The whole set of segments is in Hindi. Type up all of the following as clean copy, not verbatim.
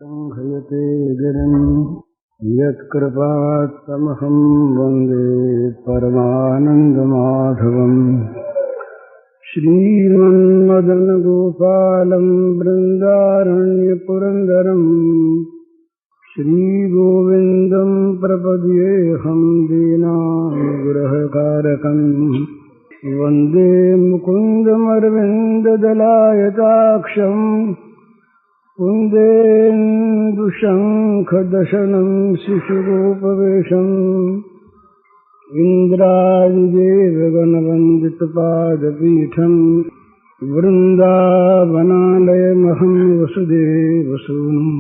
संघयते गिरिं यत्कृपात्तमहं वन्दे परमानन्दमाधवम्। श्रीमन्मदनगोपालं बृन्दारण्यपुरन्दरम् श्रीगोविन्दं प्रपद्येऽहं दीनानुग्रहकारकम्। वन्दे मुकुन्दमरविन्ददलायताक्षम् कुन्देन्दुशङ्खदशनं शिशुरूपवेशम्। इन्द्रादिदेवगणवन्दितपादपीठम् वृन्दावनालयमहं वसुदेवसूनुम्।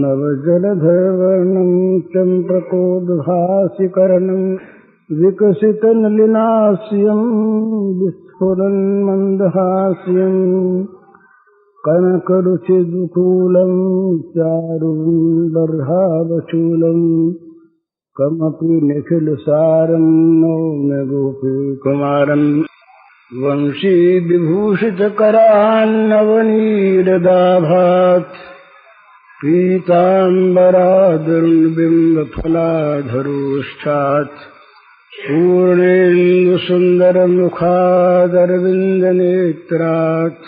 नवजलधरवर्णं चम्प्रकोद्भासिकरणं विकसितनलिनास्यं विस्फुरन्मन्दहास्यम्। कनकरुचिदुकूलं चारुबर्हावचूलं कमपि निखिलसारं नौम्य गोपीकुमारम्। वंशीविभूषितकरान्नवनीरदाभात् पीताम्बरादुर्बिम्बफलाधरोष्ठात् पूर्णेन्दुसुन्दरमुखादरविन्दनेत्रात्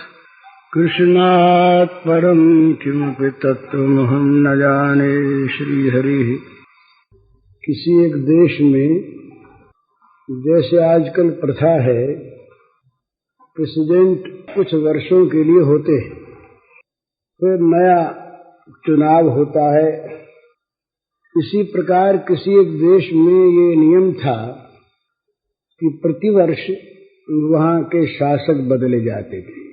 कृष्णात् परं किमपि तत्त्वमहं न जाने। श्रीहरिः। किसी एक देश में जैसे आजकल प्रथा है, प्रेसिडेंट कुछ वर्षों के लिए होते हैं, फिर नया चुनाव होता है। इसी प्रकार किसी एक देश में ये नियम था कि प्रतिवर्ष वहाँ के शासक बदले जाते थे,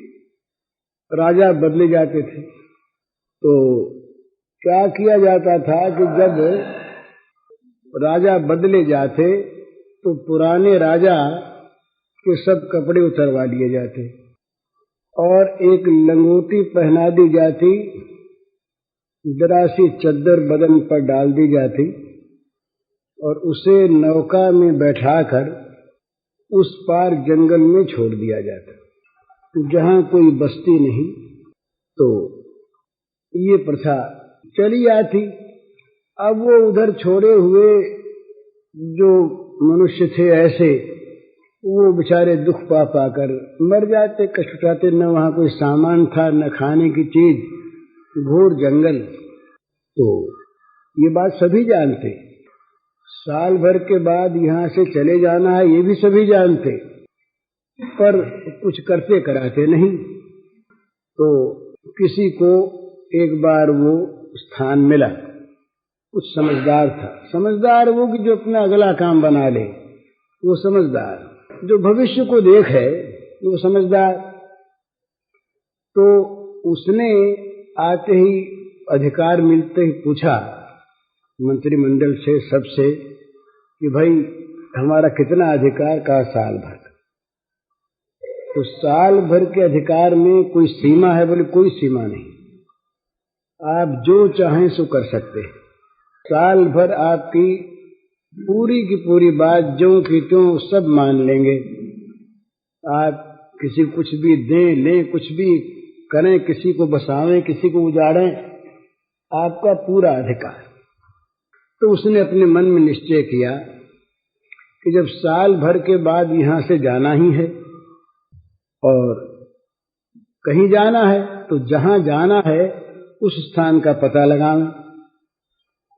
राजा बदले जाते थे। तो क्या किया जाता था कि जब राजा बदले जाते तो पुराने राजा के सब कपड़े उतरवा लिए जाते और एक लंगोटी पहना दी जाती, जरा सी चद्दर बदन पर डाल दी जाती और उसे नौका में बैठाकर उस पार जंगल में छोड़ दिया जाता, जहाँ कोई बस्ती नहीं। तो ये प्रथा चली आती। अब वो उधर छोड़े हुए जो मनुष्य थे ऐसे, वो बेचारे दुख पा पाकर मर जाते, कष्ट उठाते। न वहाँ कोई सामान था, न खाने की चीज, घोर जंगल। तो ये बात सभी जानते। साल भर के बाद यहाँ से चले जाना है, ये भी सभी जानते, पर कुछ करते कराते नहीं। तो किसी को एक बार वो स्थान मिला, कुछ समझदार था। समझदार वो कि जो अपना अगला काम बना ले, वो समझदार। जो भविष्य को देखे, वो समझदार। तो उसने आते ही अधिकार मिलते ही पूछा मंत्रिमंडल से, सबसे, कि भाई हमारा कितना अधिकार? का साल भर। तो साल भर के अधिकार में कोई सीमा है? बोले कोई सीमा नहीं, आप जो चाहें सो कर सकते हैं। साल भर आपकी पूरी की पूरी बात जो की त्यों सब मान लेंगे। आप किसी कुछ भी दें लें, कुछ भी करें, किसी को बसावें, किसी को उजाड़ें, आपका पूरा अधिकार। तो उसने अपने मन में निश्चय किया कि जब साल भर के बाद यहाँ से जाना ही है और कहीं जाना है, तो जहाँ जाना है उस स्थान का पता लगाएं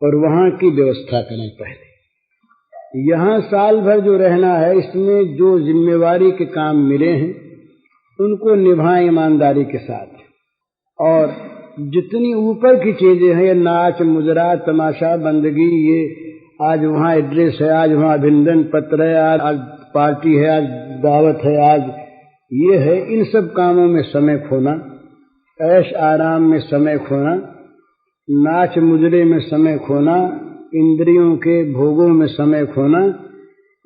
और वहाँ की व्यवस्था करें। पहले यहाँ साल भर जो रहना है, इसमें जो जिम्मेवारी के काम मिले हैं उनको निभाएं ईमानदारी के साथ। और जितनी ऊपर की चीजें हैं, ये नाच मुजरा तमाशा बंदगी, ये आज वहाँ एड्रेस है, आज वहाँ अभिनंदन पत्र है, आज पार्टी है, आज दावत है, आज ये है, इन सब कामों में समय खोना, ऐश आराम में समय खोना, नाच मुजरे में समय खोना, इंद्रियों के भोगों में समय खोना,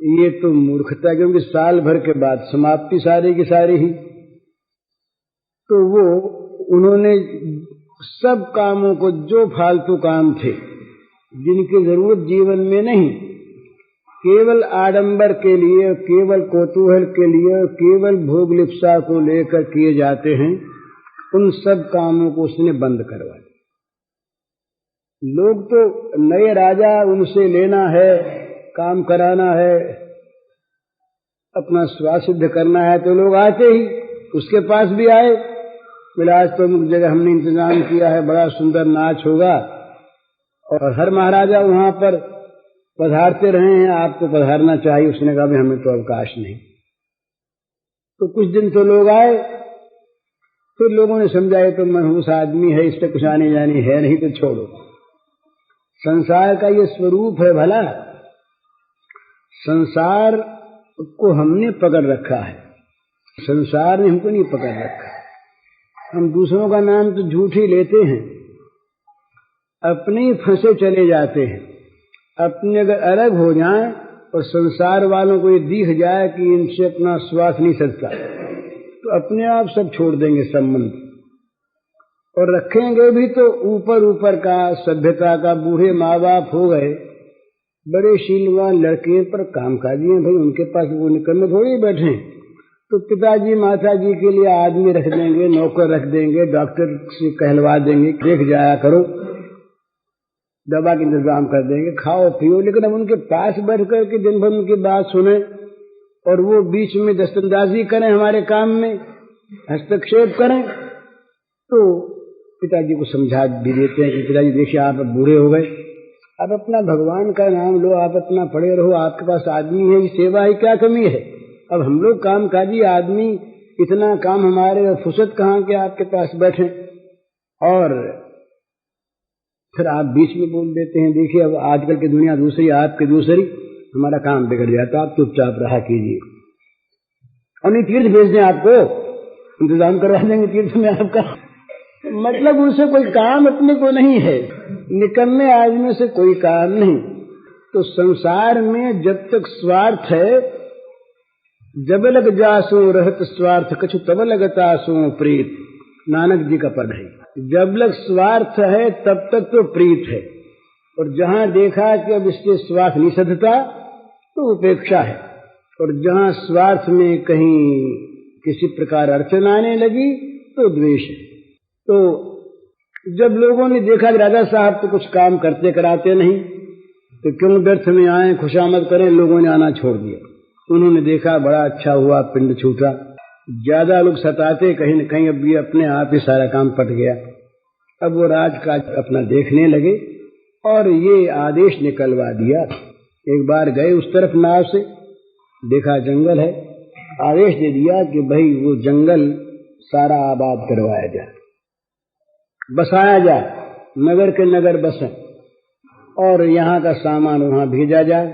ये तो मूर्खता। क्योंकि साल भर के बाद समाप्ति सारी की सारी ही। तो वो उन्होंने सब कामों को, जो फालतू काम थे जिनकी जरूरत जीवन में नहीं, केवल आडंबर के लिए, केवल कौतूहल के लिए, केवल भोग लिप्सा को लेकर किए जाते हैं, उन सब कामों को उसने बंद करवा दिया। लोग तो नए राजा, उनसे लेना है, काम कराना है, अपना स्वास्थ्य सिद्ध करना है, तो लोग आते ही उसके पास भी आए। बोले आज तो अमुक जगह हमने इंतजाम किया है, बड़ा सुंदर नाच होगा, और हर महाराजा वहां पर पधारते रहे हैं, आपको पधारना चाहिए। उसने कहा भी हमें तो अवकाश नहीं। तो कुछ दिन तो लोग आए, फिर लोगों ने समझा ये तो मनहूस आदमी है, इस पे कुछ आने जानी है नहीं, तो छोड़ो। संसार का ये स्वरूप है भला, संसार को हमने पकड़ रखा है, संसार ने हमको नहीं पकड़ रखा। हम दूसरों का नाम तो झूठ ही लेते हैं, अपने ही फंसे चले जाते हैं। अपने अगर अलग हो जाएं और संसार वालों को ये दिख जाए कि इनसे अपना स्वार्थ नहीं सधता, तो अपने आप सब छोड़ देंगे संबंध, और रखेंगे भी तो ऊपर ऊपर का, सभ्यता का। बूढ़े माँ बाप हो गए, बड़े शीलवान लड़के पर कामकाजी हैं भाई, उनके पास वो निकल में थोड़ी बैठे, तो पिताजी माता जी के लिए आदमी रख देंगे, नौकर रख देंगे, डॉक्टर से कहलवा देंगे, देख जाया करो, दवा का इंतजाम कर देंगे, खाओ पियो। लेकिन अब उनके पास बैठ कर के दिन भर उनकी बात सुने और वो बीच में दस्तंदाजी करें, हमारे काम में हस्तक्षेप करें, तो पिताजी को समझा भी देते हैं कि पिताजी देखिए आप बूढ़े हो गए, अब अपना भगवान का नाम लो, आप अपना पड़े रहो, आपके पास आदमी है, ये सेवा है, क्या कमी है। अब हम लोग कामकाजी आदमी, इतना काम हमारे, और फुर्सत कहाँ के आपके पास बैठे, और फिर आप बीच में बोल देते हैं देखिए अब आजकल की दुनिया दूसरी, आपकी दूसरी, हमारा काम बिगड़ जाता, आप चुपचाप रहा कीजिए। और नहीं तीर्थ भेज दें, आपको इंतजाम करवा देंगे तीर्थ में आपका। मतलब उनसे कोई काम अपने को नहीं है, निकम्मे आदमी से कोई काम नहीं। तो संसार में जब तक स्वार्थ है, जब लग जासो रहत स्वार्थ कछु तब लगता सो प्रीत, नानक जी का पद है। जब लग स्वार्थ है तब तक तो प्रीत है, और जहां देखा कि अब इसके स्वार्थ नहीं सधता तो उपेक्षा है, और जहां स्वार्थ में कहीं किसी प्रकार अड़चन आने लगी तो द्वेष है। तो जब लोगों ने देखा कि राजा साहब तो कुछ काम करते कराते नहीं, तो क्यों व्यर्थ में आए, खुशामद करें, लोगों ने आना छोड़ दिया। उन्होंने देखा बड़ा अच्छा हुआ, पिंड छूटा, ज्यादा लोग सताते कहीं न कहीं, अब ये अपने आप ही सारा काम पट गया। अब वो राजकाज अपना देखने लगे और ये आदेश निकलवा दिया। एक बार गए उस तरफ नाव से, देखा जंगल है, आदेश दे दिया कि भाई वो जंगल सारा आबाद करवाया जाए, बसाया जाए, नगर के नगर बसें, और यहाँ का सामान वहां भेजा जाए,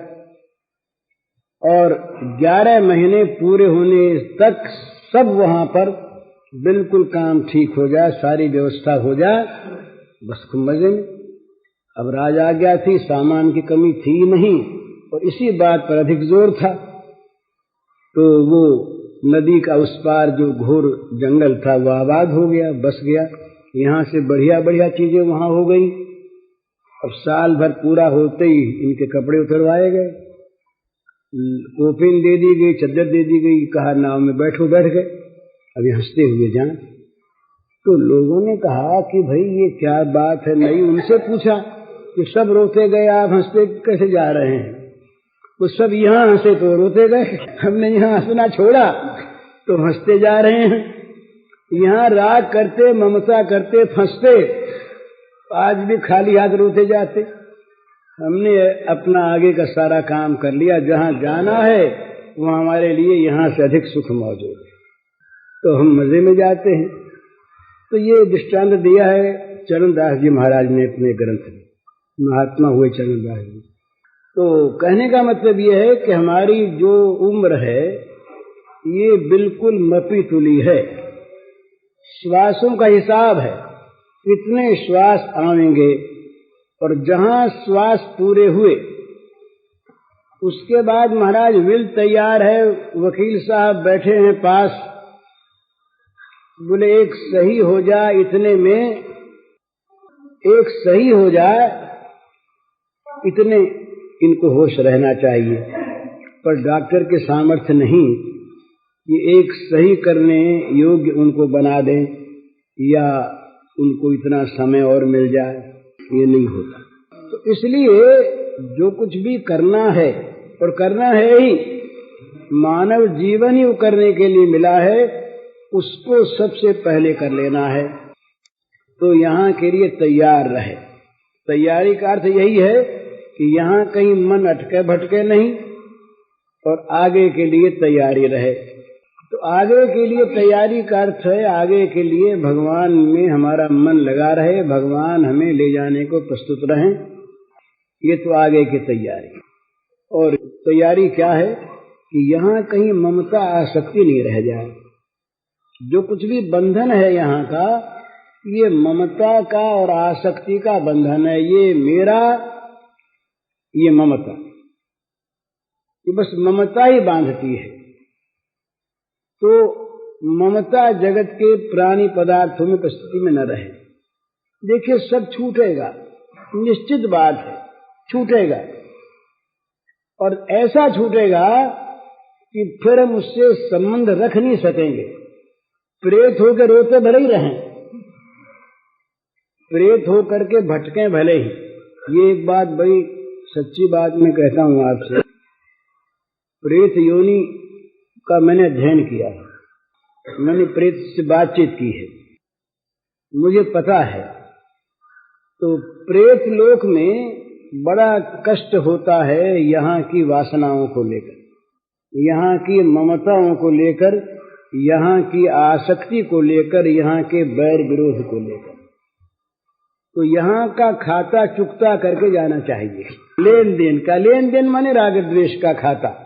और 11 महीने पूरे होने तक सब वहां पर बिल्कुल काम ठीक हो जाए, सारी व्यवस्था हो जाए, बस खूब मजे में। अब राज आ गया थी, सामान की कमी थी नहीं, और इसी बात पर अधिक जोर था। तो वो नदी का उस पार जो घोर जंगल था वो आबाद हो गया, बस गया। यहाँ से बढ़िया बढ़िया चीजें वहां हो गई। अब साल भर पूरा होते ही इनके कपड़े उतरवाए गए, कोपिन दे दी गई, चद्दर दे दी गई, कहा नाव में बैठो, बैठ गए। अभी हंसते हुए जाएं। तो लोगों ने कहा कि भाई ये क्या बात है, नहीं उनसे पूछा कि सब रोते गए, आप हंसते कैसे जा रहे हैं। वो सब यहाँ हंसे तो रोते गए, हमने यहाँ हंसना छोड़ा तो हंसते जा रहे हैं। यहाँ राग करते, ममता करते, फंसते, आज भी खाली हाथ रोते जाते। हमने अपना आगे का सारा काम कर लिया, जहाँ जाना है वो हमारे लिए यहाँ से अधिक सुख मौजूद है, तो हम मजे में जाते हैं। तो ये दृष्टांत दिया है चरणदास जी महाराज ने अपने ग्रंथ में, महात्मा हुए चरणदास जी। तो कहने का मतलब ये है कि हमारी जो उम्र है ये बिल्कुल मपी तुली है, श्वासों का हिसाब है, कितने श्वास आएंगे, और जहां श्वास पूरे हुए उसके बाद महाराज विल तैयार है, वकील साहब बैठे हैं पास, बोले एक सही हो जाए, इतने में एक सही हो जाए, इतने इनको होश रहना चाहिए। पर डॉक्टर के सामर्थ्य नहीं ये एक सही करने योग्य उनको बना दें, या उनको इतना समय और मिल जाए, ये नहीं होता। तो इसलिए जो कुछ भी करना है, और करना है ही, मानव जीवन ही करने के लिए मिला है, उसको सबसे पहले कर लेना है। तो यहाँ के लिए तैयार रहे। तैयारी का अर्थ यही है कि यहाँ कहीं मन अटके भटके नहीं, और आगे के लिए तैयारी रहे। तो आगे के लिए तैयारी का अर्थ है, आगे के लिए भगवान में हमारा मन लगा रहे, भगवान हमें ले जाने को प्रस्तुत रहें। ये तो आगे की तैयारी। और तैयारी क्या है कि यहाँ कहीं ममता आसक्ति नहीं रह जाए। जो कुछ भी बंधन है यहाँ का, ये ममता का और आसक्ति का बंधन है। ये मेरा, ये ममता, ये बस ममता ही बांधती है। तो ममता जगत के प्राणी पदार्थों में प्रस्तुति में न रहे। देखिए, सब छूटेगा, निश्चित बात है, छूटेगा। और ऐसा छूटेगा कि फिर हम उससे संबंध रख नहीं सकेंगे। प्रेत होकर रोते भले ही रहें, प्रेत होकर के भटकें भले ही। ये एक बात बड़ी सच्ची बात मैं कहता हूं आपसे। प्रेत योनि का मैंने अध्ययन किया है, मैंने प्रेत से बातचीत की है, मुझे पता है। तो प्रेत लोक में बड़ा कष्ट होता है यहाँ की वासनाओं को लेकर, यहाँ की ममताओं को लेकर, यहाँ की आसक्ति को लेकर, यहाँ के बैर विरोध को लेकर। तो यहाँ का खाता चुकता करके जाना चाहिए। लेन देन का, लेन देन माने राग द्वेष का खाता,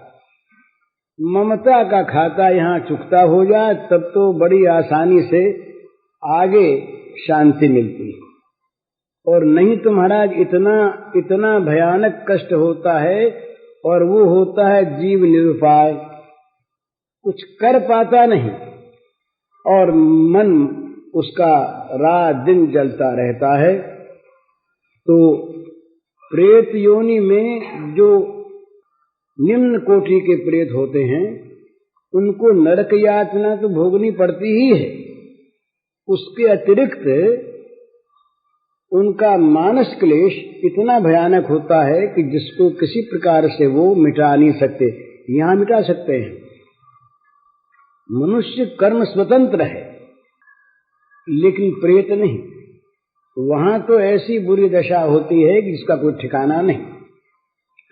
ममता का खाता यहाँ चुकता हो जाए, तब तो बड़ी आसानी से आगे शांति मिलती है। और नहीं तो महाराज इतना भयानक कष्ट होता है, और वो होता है जीव निरुपाय, कुछ कर पाता नहीं, और मन उसका रात दिन जलता रहता है। तो प्रेत योनि में जो निम्न कोटि के प्रेत होते हैं, उनको नरक यातना तो भोगनी पड़ती ही है। उसके अतिरिक्त उनका मानस क्लेश इतना भयानक होता है कि जिसको किसी प्रकार से वो मिटा नहीं सकते। यहाँ मिटा सकते हैं, मनुष्य कर्म स्वतंत्र है, लेकिन प्रेत नहीं। वहां तो ऐसी बुरी दशा होती है कि जिसका कोई ठिकाना नहीं।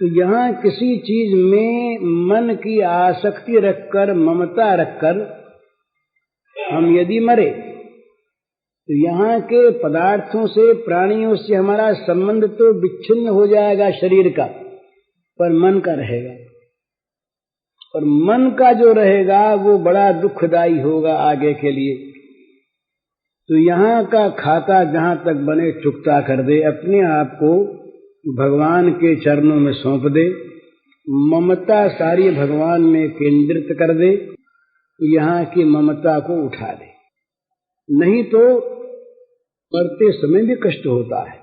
तो यहाँ किसी चीज में मन की आसक्ति रखकर, ममता रखकर हम यदि मरे, तो यहाँ के पदार्थों से, प्राणियों से हमारा संबंध तो विच्छिन्न हो जाएगा शरीर का, पर मन का रहेगा। और मन का जो रहेगा वो बड़ा दुखदायी होगा आगे के लिए। तो यहाँ का खाता जहाँ तक बने चुकता कर दे, अपने आप को भगवान के चरणों में सौंप दे, ममता सारी भगवान में केंद्रित कर दे, यहाँ की ममता को उठा दे। नहीं तो मरते समय भी कष्ट होता है।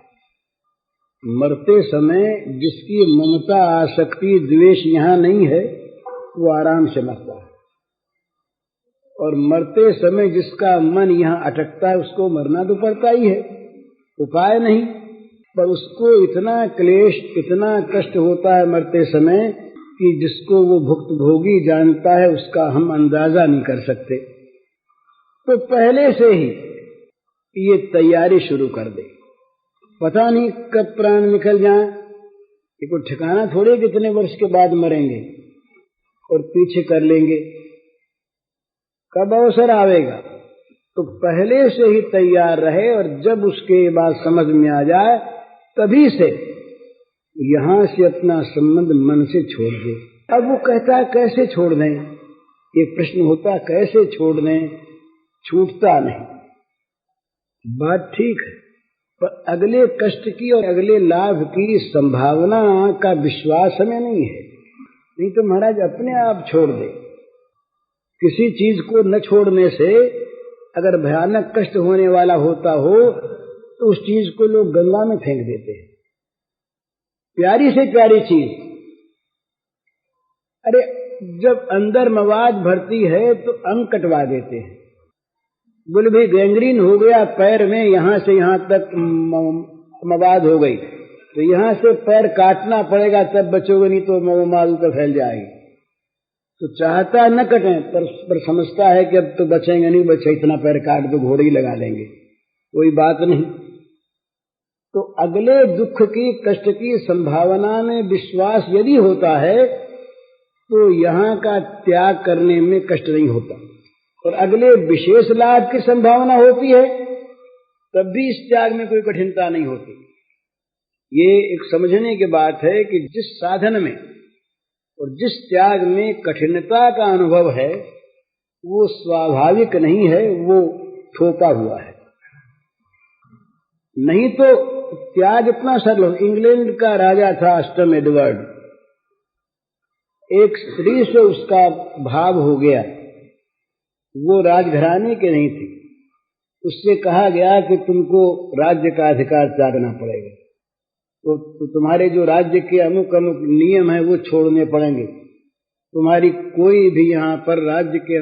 मरते समय जिसकी ममता आसक्ति द्वेष यहाँ नहीं है, वो आराम से मरता है। और मरते समय जिसका मन यहाँ अटकता है, उसको मरना तो पड़ता ही है, उपाय नहीं। पर उसको इतना क्लेश, इतना कष्ट होता है मरते समय कि जिसको वो भुक्तभोगी जानता है, उसका हम अंदाजा नहीं कर सकते। तो पहले से ही ये तैयारी शुरू कर दे। पता नहीं कब प्राण निकल जाए, ये कोई ठिकाना थोड़े कितने वर्ष के बाद मरेंगे और पीछे कर लेंगे, कब अवसर आवेगा। तो पहले से ही तैयार रहे, और जब उसके बाद समझ में आ जाए, तभी से यहां से अपना संबंध मन से छोड़ दे। अब वो कहता है कैसे छोड़ दें, एक प्रश्न होता है कैसे छोड़ दें, छूटता नहीं। बात ठीक है, पर अगले कष्ट की और अगले लाभ की संभावना का विश्वास हमें नहीं है। नहीं तो महाराज अपने आप छोड़ दे। किसी चीज को न छोड़ने से अगर भयानक कष्ट होने वाला होता हो, तो उस चीज को लोग गंगा में फेंक देते हैं। प्यारी से प्यारी चीज, अरे जब अंदर मवाद भरती है तो अंग कटवा देते हैं। बोले भाई गैंग्रीन हो गया पैर में, यहां से यहां तक मवाद हो गई, तो यहां से पैर काटना पड़ेगा तब बचोगे, नहीं तो मवाद तो फैल जाएगी। तो चाहता न कटे पर समझता है कि अब तो बचेंगे नहीं, बचे इतना पैर काट दो घोड़े ही लगा लेंगे, कोई बात नहीं। तो अगले दुख की कष्ट की संभावना में विश्वास यदि होता है तो यहाँ का त्याग करने में कष्ट नहीं होता, और अगले विशेष लाभ की संभावना होती है तब भी इस त्याग में कोई कठिनता नहीं होती। ये एक समझने की बात है कि जिस साधन में और जिस त्याग में कठिनता का अनुभव है वो स्वाभाविक नहीं है, वो थोपा हुआ है। नहीं तो त्याग इतना सरल हो। इंग्लैंड का राजा था अष्टम एडवर्ड, एक स्त्री से उसका भाव हो गया, वो राजघराने के नहीं थी, उससे कहा गया कि तुमको राज्य का अधिकार त्यागना पड़ेगा, तो तुम्हारे जो राज्य के अमुक अमुक नियम है वो छोड़ने पड़ेंगे, तुम्हारी कोई भी यहाँ पर राज्य के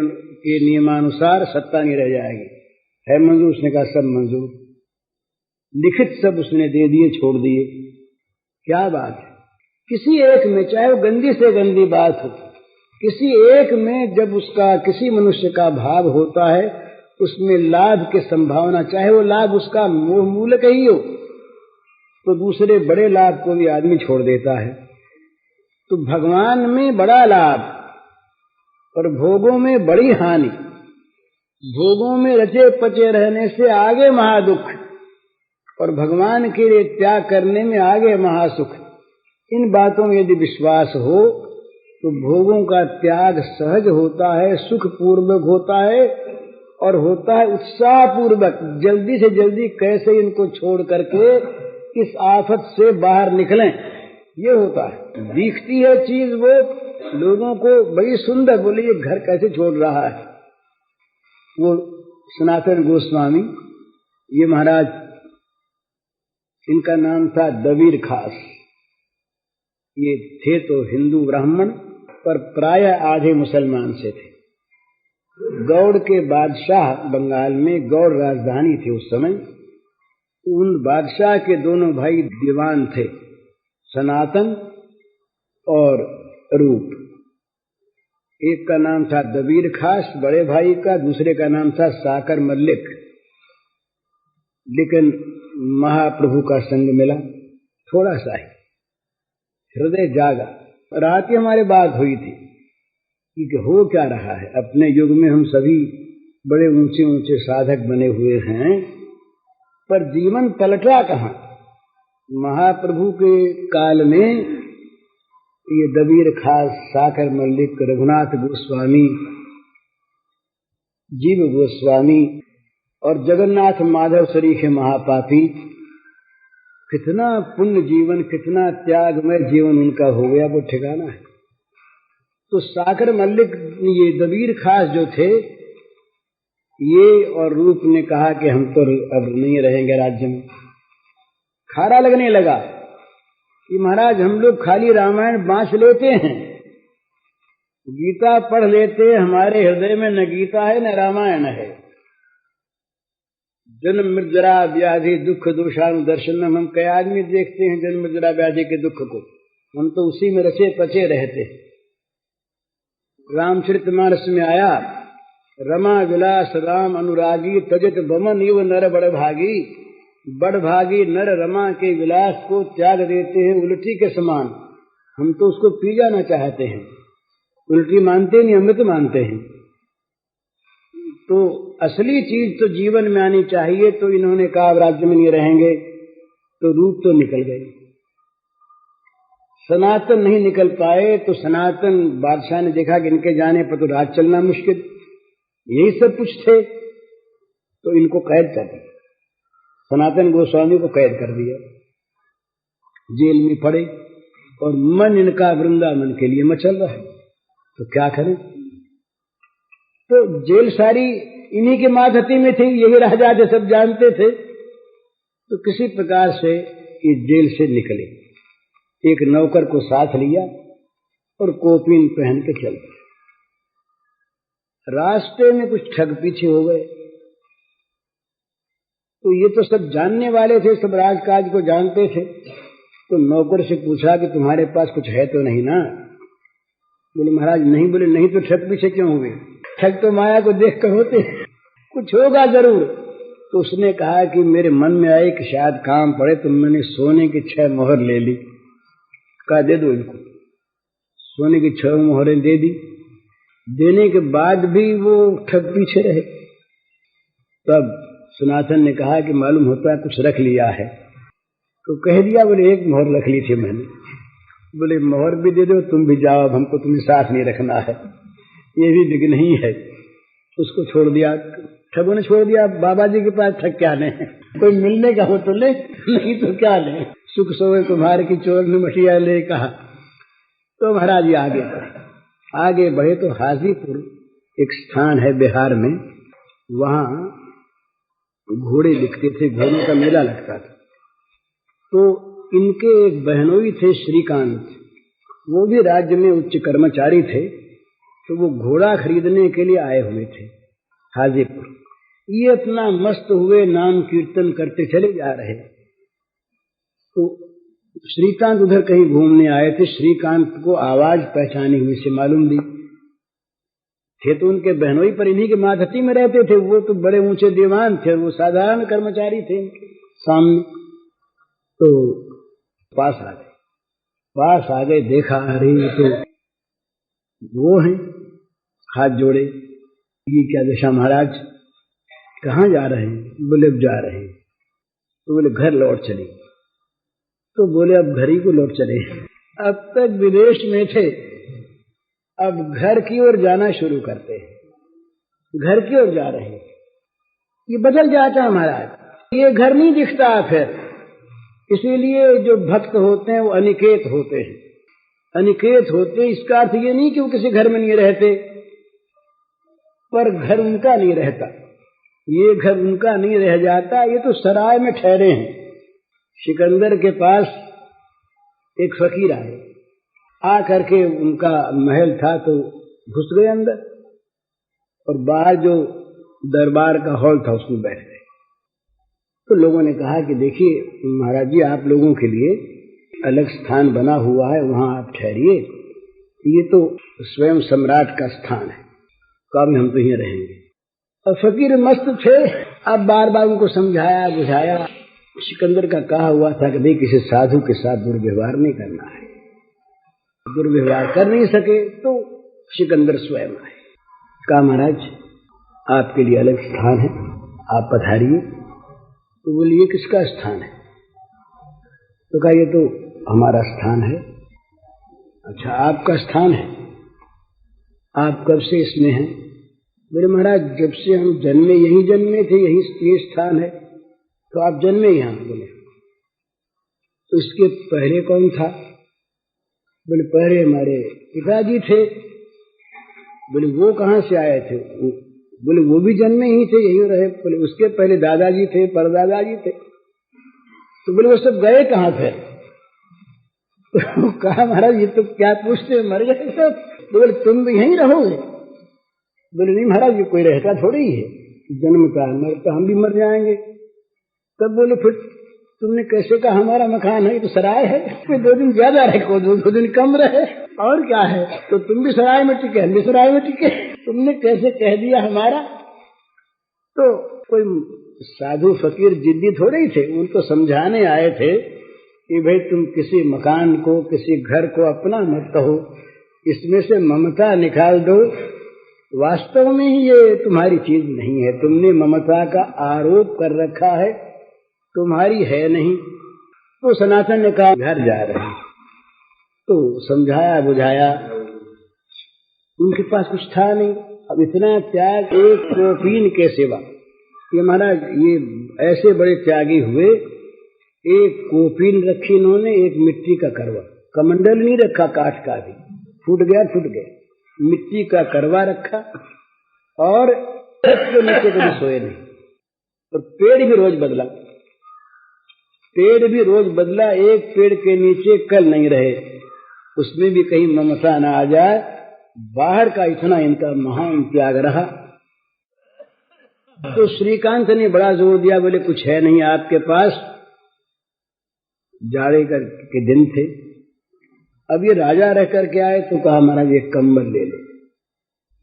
नियमानुसार सत्ता नहीं रह जाएगी। है मंजूर? उसने कहा सब मंजूर, लिखित सब उसने दे दिए, छोड़ दिए। क्या बात है। किसी एक में, चाहे वो गंदी से गंदी बात हो, किसी एक में जब उसका किसी मनुष्य का भाव होता है उसमें लाभ की संभावना, चाहे वो लाभ उसका मोह मूलक ही हो, तो दूसरे बड़े लाभ को भी आदमी छोड़ देता है। तो भगवान में बड़ा लाभ और भोगों में बड़ी हानि, भोगों में रचे पचे रहने से आगे महादुख और भगवान के लिए त्याग करने में आगे महासुख। इन बातों में यदि विश्वास हो तो भोगों का त्याग सहज होता है, सुख पूर्वक होता है, और होता है उत्साह पूर्वक। जल्दी से जल्दी कैसे इनको छोड़ करके इस आफत से बाहर निकलें, ये होता है। दिखती है चीज वो लोगों को बड़ी सुंदर, बोले ये घर कैसे छोड़ रहा है। वो सनातन गोस्वामी, ये महाराज, इनका नाम था दबीर खास। ये थे तो हिंदू ब्राह्मण, पर प्राय आधे मुसलमान से थे। गौड़ के बादशाह, बंगाल में गौड़ राजधानी थी उस समय, उन बादशाह के दोनों भाई दीवान थे, सनातन और रूप। एक का नाम था दबीर खास बड़े भाई का, दूसरे का नाम था साकर मल्लिक। लेकिन महाप्रभु का संग मिला, थोड़ा सा ही हृदय जागा। रात ही हमारी बात हुई थी कि हो क्या रहा है। अपने युग में हम सभी बड़े ऊंचे ऊंचे साधक बने हुए हैं, पर जीवन पलटा कहाँ। महाप्रभु के काल में ये दबीर खास, साकर मल्लिक, रघुनाथ गोस्वामी, जीव गोस्वामी और जगन्नाथ माधव सरीखे महापापी, कितना पुण्य जीवन, कितना त्यागमय जीवन उनका हो गया, वो ठिकाना है। तो साकर मल्लिक, ये दबीर खास जो थे, ये और रूप ने कहा कि हम तो अब नहीं रहेंगे राज्य में। खारा लगने लगा कि महाराज हम लोग खाली रामायण बांच लेते हैं, गीता पढ़ लेते हैं, हमारे हृदय में न गीता है न रामायण है। जन्म मृत्यु व्याधि दुख दोषानुदर्शनम, हम कई आदमी देखते हैं जन्म मृत्यु व्याधि के दुख को, हम तो उसी में रचे पचे रहते हैं। रामचरितमानस में आया, रमा विलास राम अनुरागी, तजत बमन इव नर बड़ भागी। बड़ भागी नर रमा के विलास को त्याग देते हैं उल्टी के समान। हम तो उसको पी जाना चाहते हैं, उल्टी मानते नहीं, अमृत मानते हैं। तो असली चीज तो जीवन में आनी चाहिए। तो इन्होंने कहा राज्य में नहीं रहेंगे, तो रूप तो निकल गए। सनातन नहीं निकल पाए, तो सनातन बादशाह ने देखा कि इनके जाने पर तो राज चलना मुश्किल, यही सब कुछ थे, तो इनको कैद कर दिया। सनातन गोस्वामी को कैद कर दिया, जेल में पड़े, और मन इनका वृंदावन के लिए मचल रहा है। तो क्या करें। तो जेल सारी इन्हीं के माधती में थी, यही राजा थे, सब जानते थे। तो किसी प्रकार से ये जेल से निकले, एक नौकर को साथ लिया और कोपीन पहन के चल दिए। रास्ते में कुछ ठग पीछे हो गए, तो ये तो सब जानने वाले थे, सब राजकाज को जानते थे। तो नौकर से पूछा कि तुम्हारे पास कुछ है तो नहीं ना? बोले महाराज नहीं। बोले नहीं तो ठग पीछे क्यों हुए? ठग तो माया को देख कर होते, कुछ होगा जरूर। तो उसने कहा कि मेरे मन में आए कि शायद काम पड़े, तो मैंने सोने की 6 मोहर ले ली। कहा दे दो इनको। सोने की 6 मोहरें दे दी। देने के बाद भी वो ठग पीछे रहे। तब सनातन ने कहा कि मालूम होता है कुछ रख लिया है। तो कह दिया। बोले 1 मोहर रख ली थी मैंने। बोले मोहर भी दे दो, तुम भी जाओ, हमको तुम्हें साथ नहीं रखना है, ये भी विघ्न ही है। उसको छोड़ दिया, ठगों ने छोड़ दिया। बाबा जी के पास ठग क्या ले, कोई मिलने का हो तो ले, नहीं तो क्या ले। सुख सोए तुम्हारे की चोर ने मटिया ले कहा। तो महाराज जी आगे बढ़े तो हाजीपुर एक स्थान है बिहार में, वहां घोड़े दिखते थे, घोड़ों का मेला लगता था। तो इनके एक बहनोई थे श्रीकांत, वो भी राज्य में उच्च कर्मचारी थे। तो वो घोड़ा खरीदने के लिए आए हुए थे हाजीपुर। ये अपना मस्त हुए नाम कीर्तन करते चले जा रहे। तो श्रीकांत उधर कहीं घूमने आए थे। श्रीकांत को आवाज पहचानी हुई से मालूम दी थे। तो उनके बहनोई पर इन्हीं के माधती में रहते थे। वो तो बड़े ऊंचे दीवान थे, वो साधारण कर्मचारी थे इनके सामने। तो पास आ गए, देखा अरे तो वो हैं, हाथ जोड़े। ये क्या दशा महाराज, कहाँ जा रहे हैं? बोले अब जा रहे हैं। तो बोले घर लौट चले। तो बोले अब घर ही को लौट चले, अब तक विदेश में थे, अब घर की ओर जाना शुरू करते हैं, घर की ओर जा रहे हैं। ये बदल जाता है महाराज, ये घर नहीं दिखता फिर। इसीलिए जो भक्त होते हैं वो अनिकेत होते हैं। अनिकेत होते इसका अर्थ ये नहीं कि वो किसी घर में नहीं रहते, पर घर उनका नहीं रहता। ये घर उनका नहीं रह जाता, ये तो सराय में ठहरे हैं। सिकंदर के पास एक फकीर आए, आ करके उनका महल था तो घुस गए अंदर, और बाहर जो दरबार का हॉल था उसमें बैठ गए। तो लोगों ने कहा कि देखिए महाराज जी, आप लोगों के लिए अलग स्थान बना हुआ है, वहां आप ठहरिए, ये तो स्वयं सम्राट का स्थान है, कभी हम तो यहीं रहेंगे। और फकीर मस्त थे। अब बार बार उनको समझाया बुझाया। सिकंदर का कहा हुआ था कि भाई किसी साधु के साथ दुर्व्यवहार नहीं करना है। दुर्व्यवहार कर नहीं सके तो सिकंदर स्वयं आए। कहा महाराज आपके लिए अलग स्थान है, आप पधारिए। तो बोले ये किसका स्थान है? तो कहा ये तो हमारा स्थान है। अच्छा आपका स्थान है, आप कब से इसमें हैं? बोले महाराज जब से हम जन्मे यहीं जन्मे थे, यही ये स्थान है। तो आप जन्मे यहाँ? बोले तो इसके पहले कौन था? बोले पहले हमारे पिताजी थे। बोले वो कहाँ से आए थे? बोले वो भी जन्मे ही थे, यही रहे। बोले उसके पहले दादाजी थे, परदादाजी थे। तो बोले वो सब गए कहाँ थे? तो कहा महाराज ये तो क्या पूछते, मर गए सब। बोले तुम भी यहीं रहोगे? बोले नहीं महाराज ये कोई रहता थोड़ी है, जन्मता है, मरता हम भी मर जाएंगे। तब बोले फिर तुमने कैसे कहा हमारा मकान है, ये तो सराय है, फिर 2 दिन ज्यादा रहे, 2 दिन कम रहे, और क्या है? तो तुम भी सराय में टिके, हम भी सराय में टिके, तुमने कैसे कह दिया हमारा? तो कोई साधु फकीर जिद्दी थोड़े ही थे, उनको समझाने आए थे कि भाई तुम किसी मकान को, किसी घर को अपना मत कहो, इसमें से ममता निकाल दो। वास्तव में ही ये तुम्हारी चीज नहीं है, तुमने ममता का आरोप कर रखा है, तुम्हारी है नहीं। तो सनातन ने कहा घर जा रहे हैं। तो समझाया बुझाया, उनके पास कुछ था नहीं। अब इतना त्याग एक कोपीन के सिवा, ये महाराज ये ऐसे बड़े त्यागी हुए, एक कोपीन रखी इन्होंने, एक मिट्टी का करवा, कमंडल नहीं रखा काठ का, भी फूट गया, मिट्टी का करवा रखा, और के नीचे कभी सोए नहीं। और पेड़ भी रोज बदला, एक पेड़ के नीचे कल नहीं रहे, उसमें भी कहीं ममता न आ जाए। बाहर का इतना इनका महान त्याग रहा। तो श्रीकांत ने बड़ा जोर दिया, बोले कुछ है नहीं आपके पास? जाड़े के दिन थे। अब ये राजा रह करके आए तो कहा महाराज एक कंबल ले लो।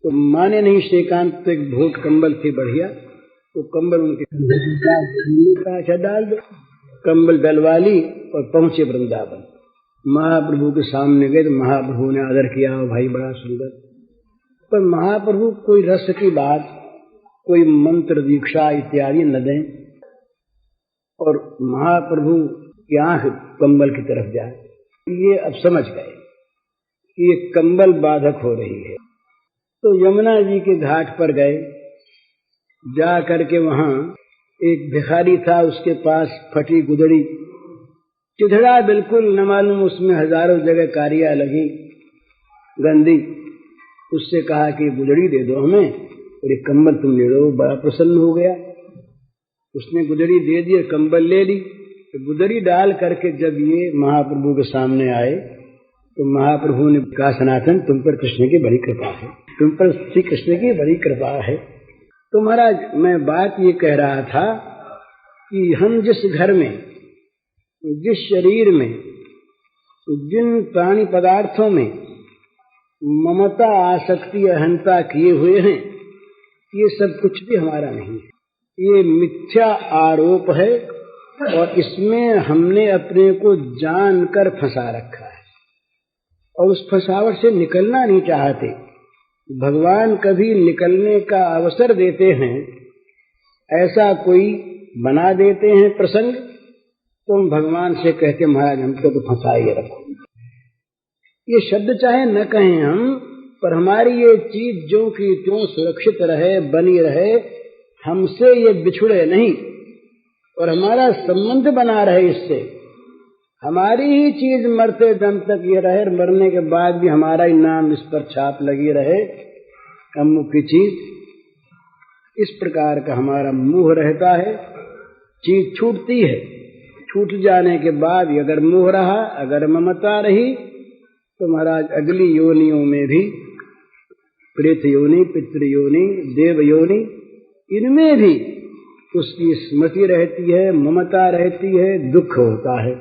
तो माने नहीं श्रीकांत, तो एक भोट कंबल थी बढ़िया, तो कंबल उनके अच्छा डाल दो। कंबल डलवा ली और पहुंचे वृंदावन। महाप्रभु के सामने गए तो महाप्रभु ने आदर किया, भाई बड़ा सुंदर। पर महाप्रभु कोई रस की बात, कोई मंत्र दीक्षा इत्यादि न दें, और महाप्रभु की आंख कंबल की तरफ जाए। ये अब समझ गए कि ये कंबल बाधक हो रही है। तो यमुना जी के घाट पर गए, जा करके वहां एक भिखारी था, उसके पास फटी गुदड़ी, चिथड़ा बिल्कुल न मालूम, उसमें हजारों जगह कारियां लगी गंदी। उससे कहा कि गुदड़ी दे दो हमें और एक कंबल तुम ले लो। बड़ा प्रसन्न हो गया, उसने गुदड़ी दे दी और कंबल ले ली। तो गुदड़ी डाल करके जब ये महाप्रभु के सामने आए तो महाप्रभु ने कहा, सनातन तुम पर कृष्ण की बड़ी कृपा है, तुम पर श्री कृष्ण की बड़ी कृपा है। तो महाराज मैं बात ये कह रहा था कि हम जिस घर में, जिस शरीर में, जिन प्राणी पदार्थों में ममता आसक्ति अहंता किए हुए हैं, ये सब कुछ भी हमारा नहीं है। ये मिथ्या आरोप है और इसमें हमने अपने को जानकर फंसा रखा है और उस फंसावट से निकलना नहीं चाहते। भगवान कभी निकलने का अवसर देते हैं, ऐसा कोई बना देते हैं प्रसंग, तो हम भगवान से कहते महाराज हमको तो फंसाइए रखो। ये शब्द चाहे न कहें हम, पर हमारी ये चीज जो कि त्यों सुरक्षित रहे, बनी रहे, हमसे ये बिछुड़े नहीं और हमारा संबंध बना रहे इससे। हमारी ही चीज मरते दम तक ये रहे, मरने के बाद भी हमारा ही नाम इस पर छाप लगी रहे, अमुक की चीज। इस प्रकार का हमारा मोह रहता है। चीज छूटती है, छूट जाने के बाद अगर मोह रहा, अगर ममता रही, तो महाराज अगली योनियों में भी, प्रेत योनि, पितृ योनि, देव योनि, इनमें भी उसकी स्मृति रहती है, ममता रहती है, दुख होता है,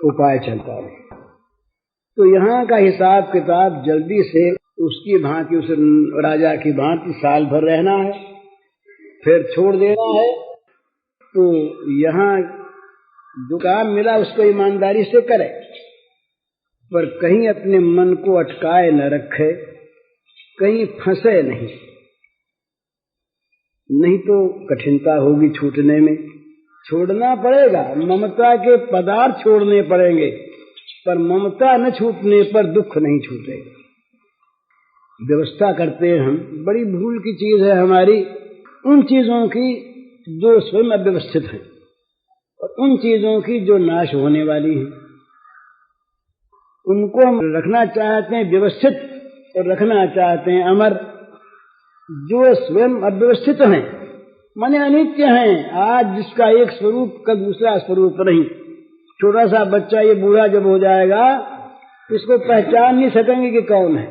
उपाय चलता है। तो यहाँ का हिसाब किताब जल्दी से उसकी भांति, उस राजा की भांति साल भर रहना है, फिर छोड़ देना है। तो यहाँ जो काम मिला उसको ईमानदारी से करे, पर कहीं अपने मन को अटकाए न रखे, कहीं फंसे नहीं, नहीं तो कठिनता होगी छूटने में। छोड़ना पड़ेगा, ममता के पदार्थ छोड़ने पड़ेंगे, पर ममता न छूटने पर दुख नहीं छूटेगा। व्यवस्था करते हैं हम, बड़ी भूल की चीज है हमारी उन चीजों की जो स्वयं अव्यवस्थित हैं और उन चीजों की जो नाश होने वाली हैं। उनको हम रखना चाहते हैं व्यवस्थित और रखना चाहते हैं अमर। जो स्वयं अव्यवस्थित हैं, माने अनित्य हैं, आज जिसका एक स्वरूप कल दूसरा स्वरूप नहीं। छोटा सा बच्चा ये बूढ़ा जब हो जाएगा, इसको पहचान नहीं सकेंगे कि कौन है।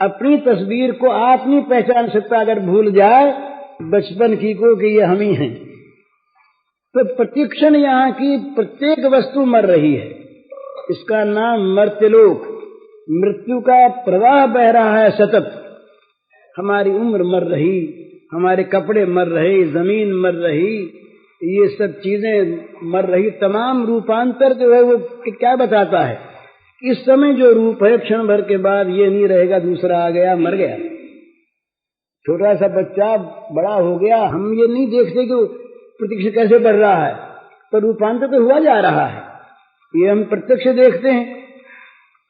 अपनी तस्वीर को आप नहीं पहचान सकता अगर भूल जाए बचपन की को कि ये हम ही हैं। तो प्रतिक्षण यहाँ की प्रत्येक वस्तु मर रही है, इसका नाम मर्त्यलोक। मृत्यु का प्रवाह बह रहा है सतत। हमारी उम्र मर रही, हमारे कपड़े मर रहे, जमीन मर रही, ये सब चीजें मर रही। तमाम रूपांतर जो है वो क्या बताता है? इस समय जो रूप है क्षण भर के बाद ये नहीं रहेगा, दूसरा आ गया, मर गया। छोटा सा बच्चा बड़ा हो गया, हम ये नहीं देखते कि प्रत्यक्ष कैसे बढ़ रहा है, पर रूपांतर तो हुआ जा रहा है, ये हम प्रत्यक्ष देखते हैं।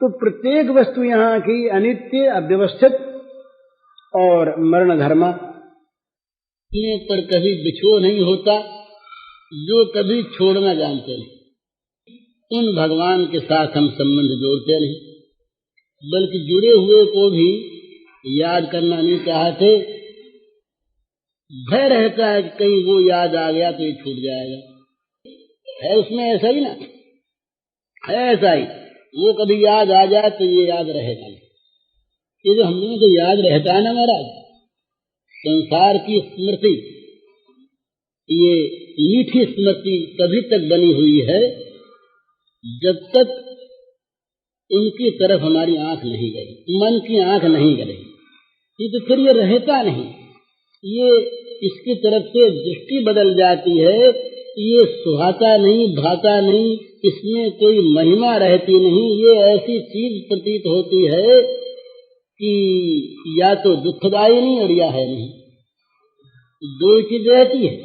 तो प्रत्येक वस्तु यहाँ की अनित्य, अव्यवस्थित और मरण धर्मा पर कभी बिछोड़ नहीं होता। जो कभी छोड़ना जानते नहीं, उन भगवान के साथ हम संबंध जोड़ते नहीं, बल्कि जुड़े हुए को भी याद करना नहीं चाहते। भय रहता है कि कहीं वो याद आ गया तो ये छूट जाएगा। है उसमें ऐसा ही ना, है ऐसा ही। वो कभी याद आ जाए तो ये याद रहेगा। ये जो हम लोगों को याद रहता है ना महाराज, संसार की स्मृति, ये मीठी स्मृति तभी तक बनी हुई है जब तक इनकी तरफ हमारी आंख नहीं गई, मन की आंख नहीं गई, तो फिर ये रहता नहीं। ये इसकी तरफ से दृष्टि बदल जाती है, ये सुहाता नहीं, भाता नहीं, इसमें कोई महिमा रहती नहीं। ये ऐसी चीज प्रतीत होती है कि या तो दुखदायी नहीं और या है नहीं, दो चीज रहती है।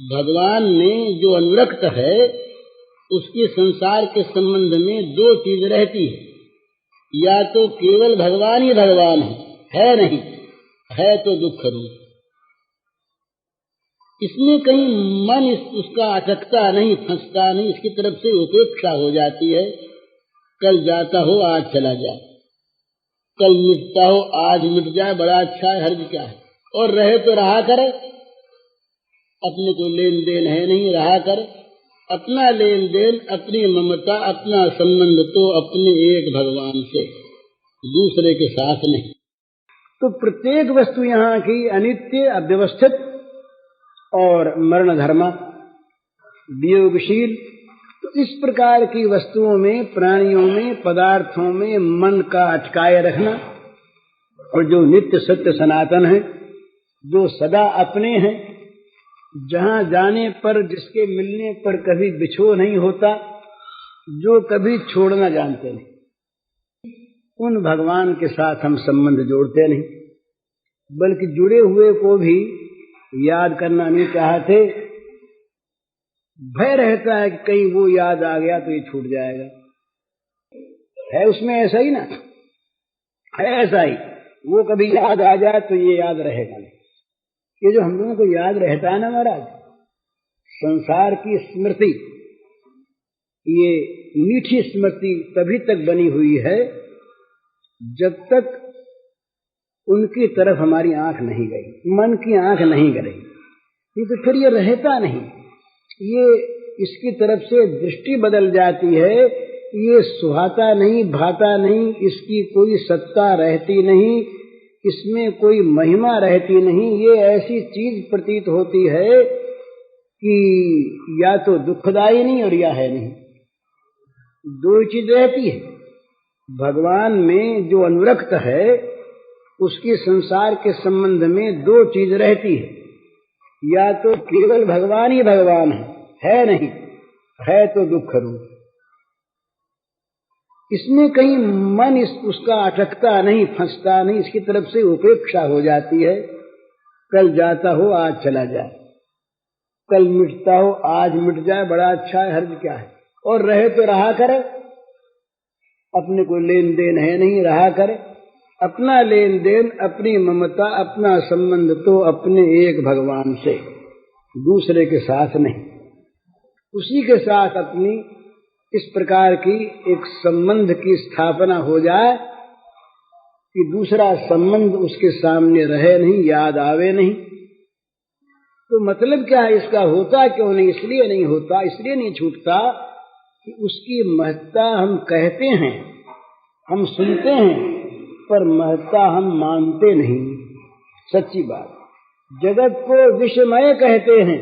भगवान ने जो अनुरक्त है उसके संसार के संबंध में दो चीज रहती है, या तो केवल भगवान ही भगवान है नहीं, है तो दुख रूप। इसमें कहीं मन उसका अटकता नहीं, फंसता नहीं, इसकी तरफ से उपेक्षा हो जाती है। कल जाता हो आज चला जाए, कल मिटता हो आज मिट जाए, बड़ा अच्छा है, हर्ज क्या है। और रहे तो रहा करे, अपने को लेन देन है नहीं, रहा करे। अपना लेन देन, अपनी ममता, अपना संबंध तो अपने एक भगवान से, दूसरे के साथ नहीं। तो प्रत्येक वस्तु यहाँ की अनित्य, अव्यवस्थित और मरण धर्मा, वियोगशील। तो इस प्रकार की वस्तुओं में, प्राणियों में, पदार्थों में मन का अटकाए रखना, और जो नित्य सत्य सनातन है, जो सदा अपने हैं, जहाँ जाने पर, जिसके मिलने पर कभी बिछो नहीं होता, जो कभी छोड़ना जानते नहीं, उन भगवान के साथ हम संबंध जोड़ते नहीं, बल्कि जुड़े हुए को भी याद करना नहीं चाहते। भय रहता है कि कहीं वो याद आ गया तो ये छूट जाएगा। है उसमें ऐसा ही ना, है ऐसा ही, वो कभी याद आ जाए तो ये याद रहेगा नहीं। ये जो हम लोगों को याद रहता है ना महाराज, संसार की स्मृति, ये मीठी स्मृति तभी तक बनी हुई है जब तक उनकी तरफ हमारी आंख नहीं गई, मन की आंख नहीं गई, तो फिर ये रहता नहीं। ये इसकी तरफ से दृष्टि बदल जाती है, ये सुहाता नहीं, भाता नहीं, इसकी कोई सत्ता रहती नहीं, इसमें कोई महिमा रहती नहीं। ये ऐसी चीज प्रतीत होती है कि या तो दुखदायी नहीं और या है नहीं, दो चीज रहती है। भगवान में जो अनुरक्त है उसके संसार के संबंध में दो चीज रहती है, या तो केवल भगवान ही भगवान है नहीं, है तो दुख रूप। इसमें कहीं मन उसका अटकता नहीं, फंसता नहीं, इसकी तरफ से उपेक्षा हो जाती है। कल जाता हो आज चला जाए, कल मिटता हो आज मिट जाए, बड़ा अच्छा है, हर्ज क्या है। और रहे तो रहा करे, अपने को लेन देन है नहीं, रहा करे। अपना लेन देन, अपनी ममता, अपना संबंध तो अपने एक भगवान से, दूसरे के साथ नहीं। उसी के साथ अपनी इस प्रकार की एक संबंध की स्थापना हो जाए कि दूसरा संबंध उसके सामने रहे नहीं, याद आवे नहीं। तो मतलब क्या है इसका, होता क्यों नहीं? इसलिए नहीं होता, इसलिए नहीं छूटता कि उसकी महत्ता हम कहते हैं, हम सुनते हैं, पर महत्ता हम मानते नहीं। सच्ची बात, जगत को विषमय कहते हैं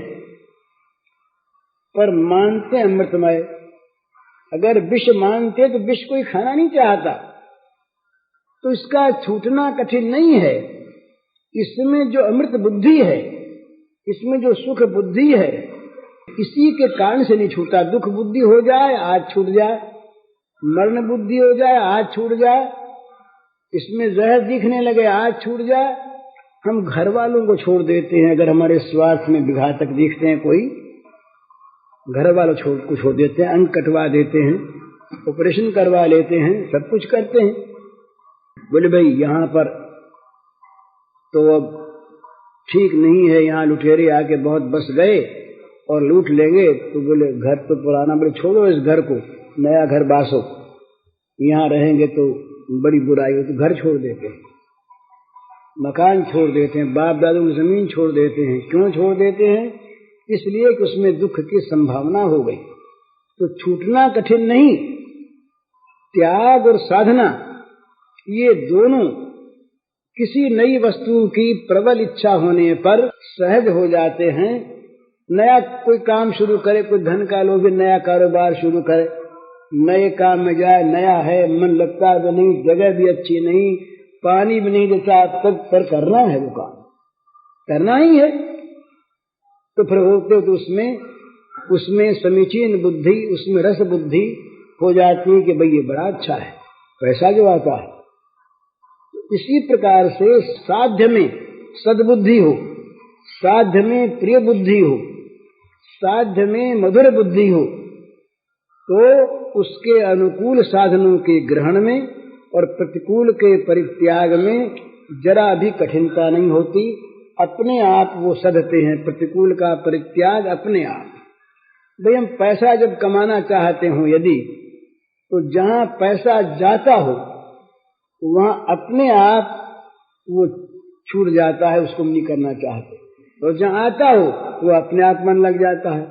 पर मानते अमृतमय। अगर विष मानते तो विष कोई खाना नहीं चाहता, तो इसका छूटना कठिन नहीं है। इसमें जो अमृत बुद्धि है, इसमें जो सुख बुद्धि है, इसी के कारण से नहीं छूटा। दुख बुद्धि हो जाए आज छूट जाए, मरण बुद्धि हो जाए आज छूट जाए, इसमें जहर दिखने लगे आज छूट जाए। हम घर वालों को छोड़ देते हैं, अगर हमारे स्वार्थ में विघातक दिखते हैं कोई, घर वालों को छोड़ देते हैं, अंग कटवा देते हैं, ऑपरेशन करवा लेते हैं, सब कुछ करते हैं। बोले भाई यहाँ पर तो अब ठीक नहीं है, यहाँ लुटेरे आके बहुत बस गए और लूट लेंगे। तो बोले घर तो पुराना, बोले छोड़ो इस घर को, नया घर बासो, यहाँ रहेंगे तो बड़ी बुराई हो। तो घर छोड़ देते हैं, मकान छोड़ देते हैं, बाप दादों की जमीन छोड़ देते हैं। क्यों छोड़ देते हैं? इसलिए कि उसमें दुख की संभावना हो गई। तो छूटना कठिन नहीं, त्याग और साधना ये दोनों किसी नई वस्तु की प्रबल इच्छा होने पर सहज हो जाते हैं। नया कोई काम शुरू करे, कोई धन का लोभी नया कारोबार शुरू करे, नए काम में जाए, नया है, मन लगता भी नहीं, जगह भी अच्छी नहीं, पानी भी नहीं देता, तब पर करना है, वो काम करना ही है। तो फिर होते तो उसमें समीचीन बुद्धि, उसमें रस बुद्धि हो जाती है कि भाई ये बड़ा अच्छा है, पैसा जो आता है। इसी प्रकार से साध्य में सद्बुद्धि हो, साध्य में प्रिय बुद्धि हो, साध्य में मधुर बुद्धि हो, तो उसके अनुकूल साधनों के ग्रहण में और प्रतिकूल के परित्याग में जरा भी कठिनता नहीं होती। अपने आप वो सधते हैं, प्रतिकूल का परित्याग अपने आप। भाई हम पैसा जब कमाना चाहते हो यदि, तो जहां पैसा जाता हो वहां अपने आप वो छूट जाता है, उसको नहीं करना चाहते। और जहां आता हो वो अपने आप मन लग जाता है।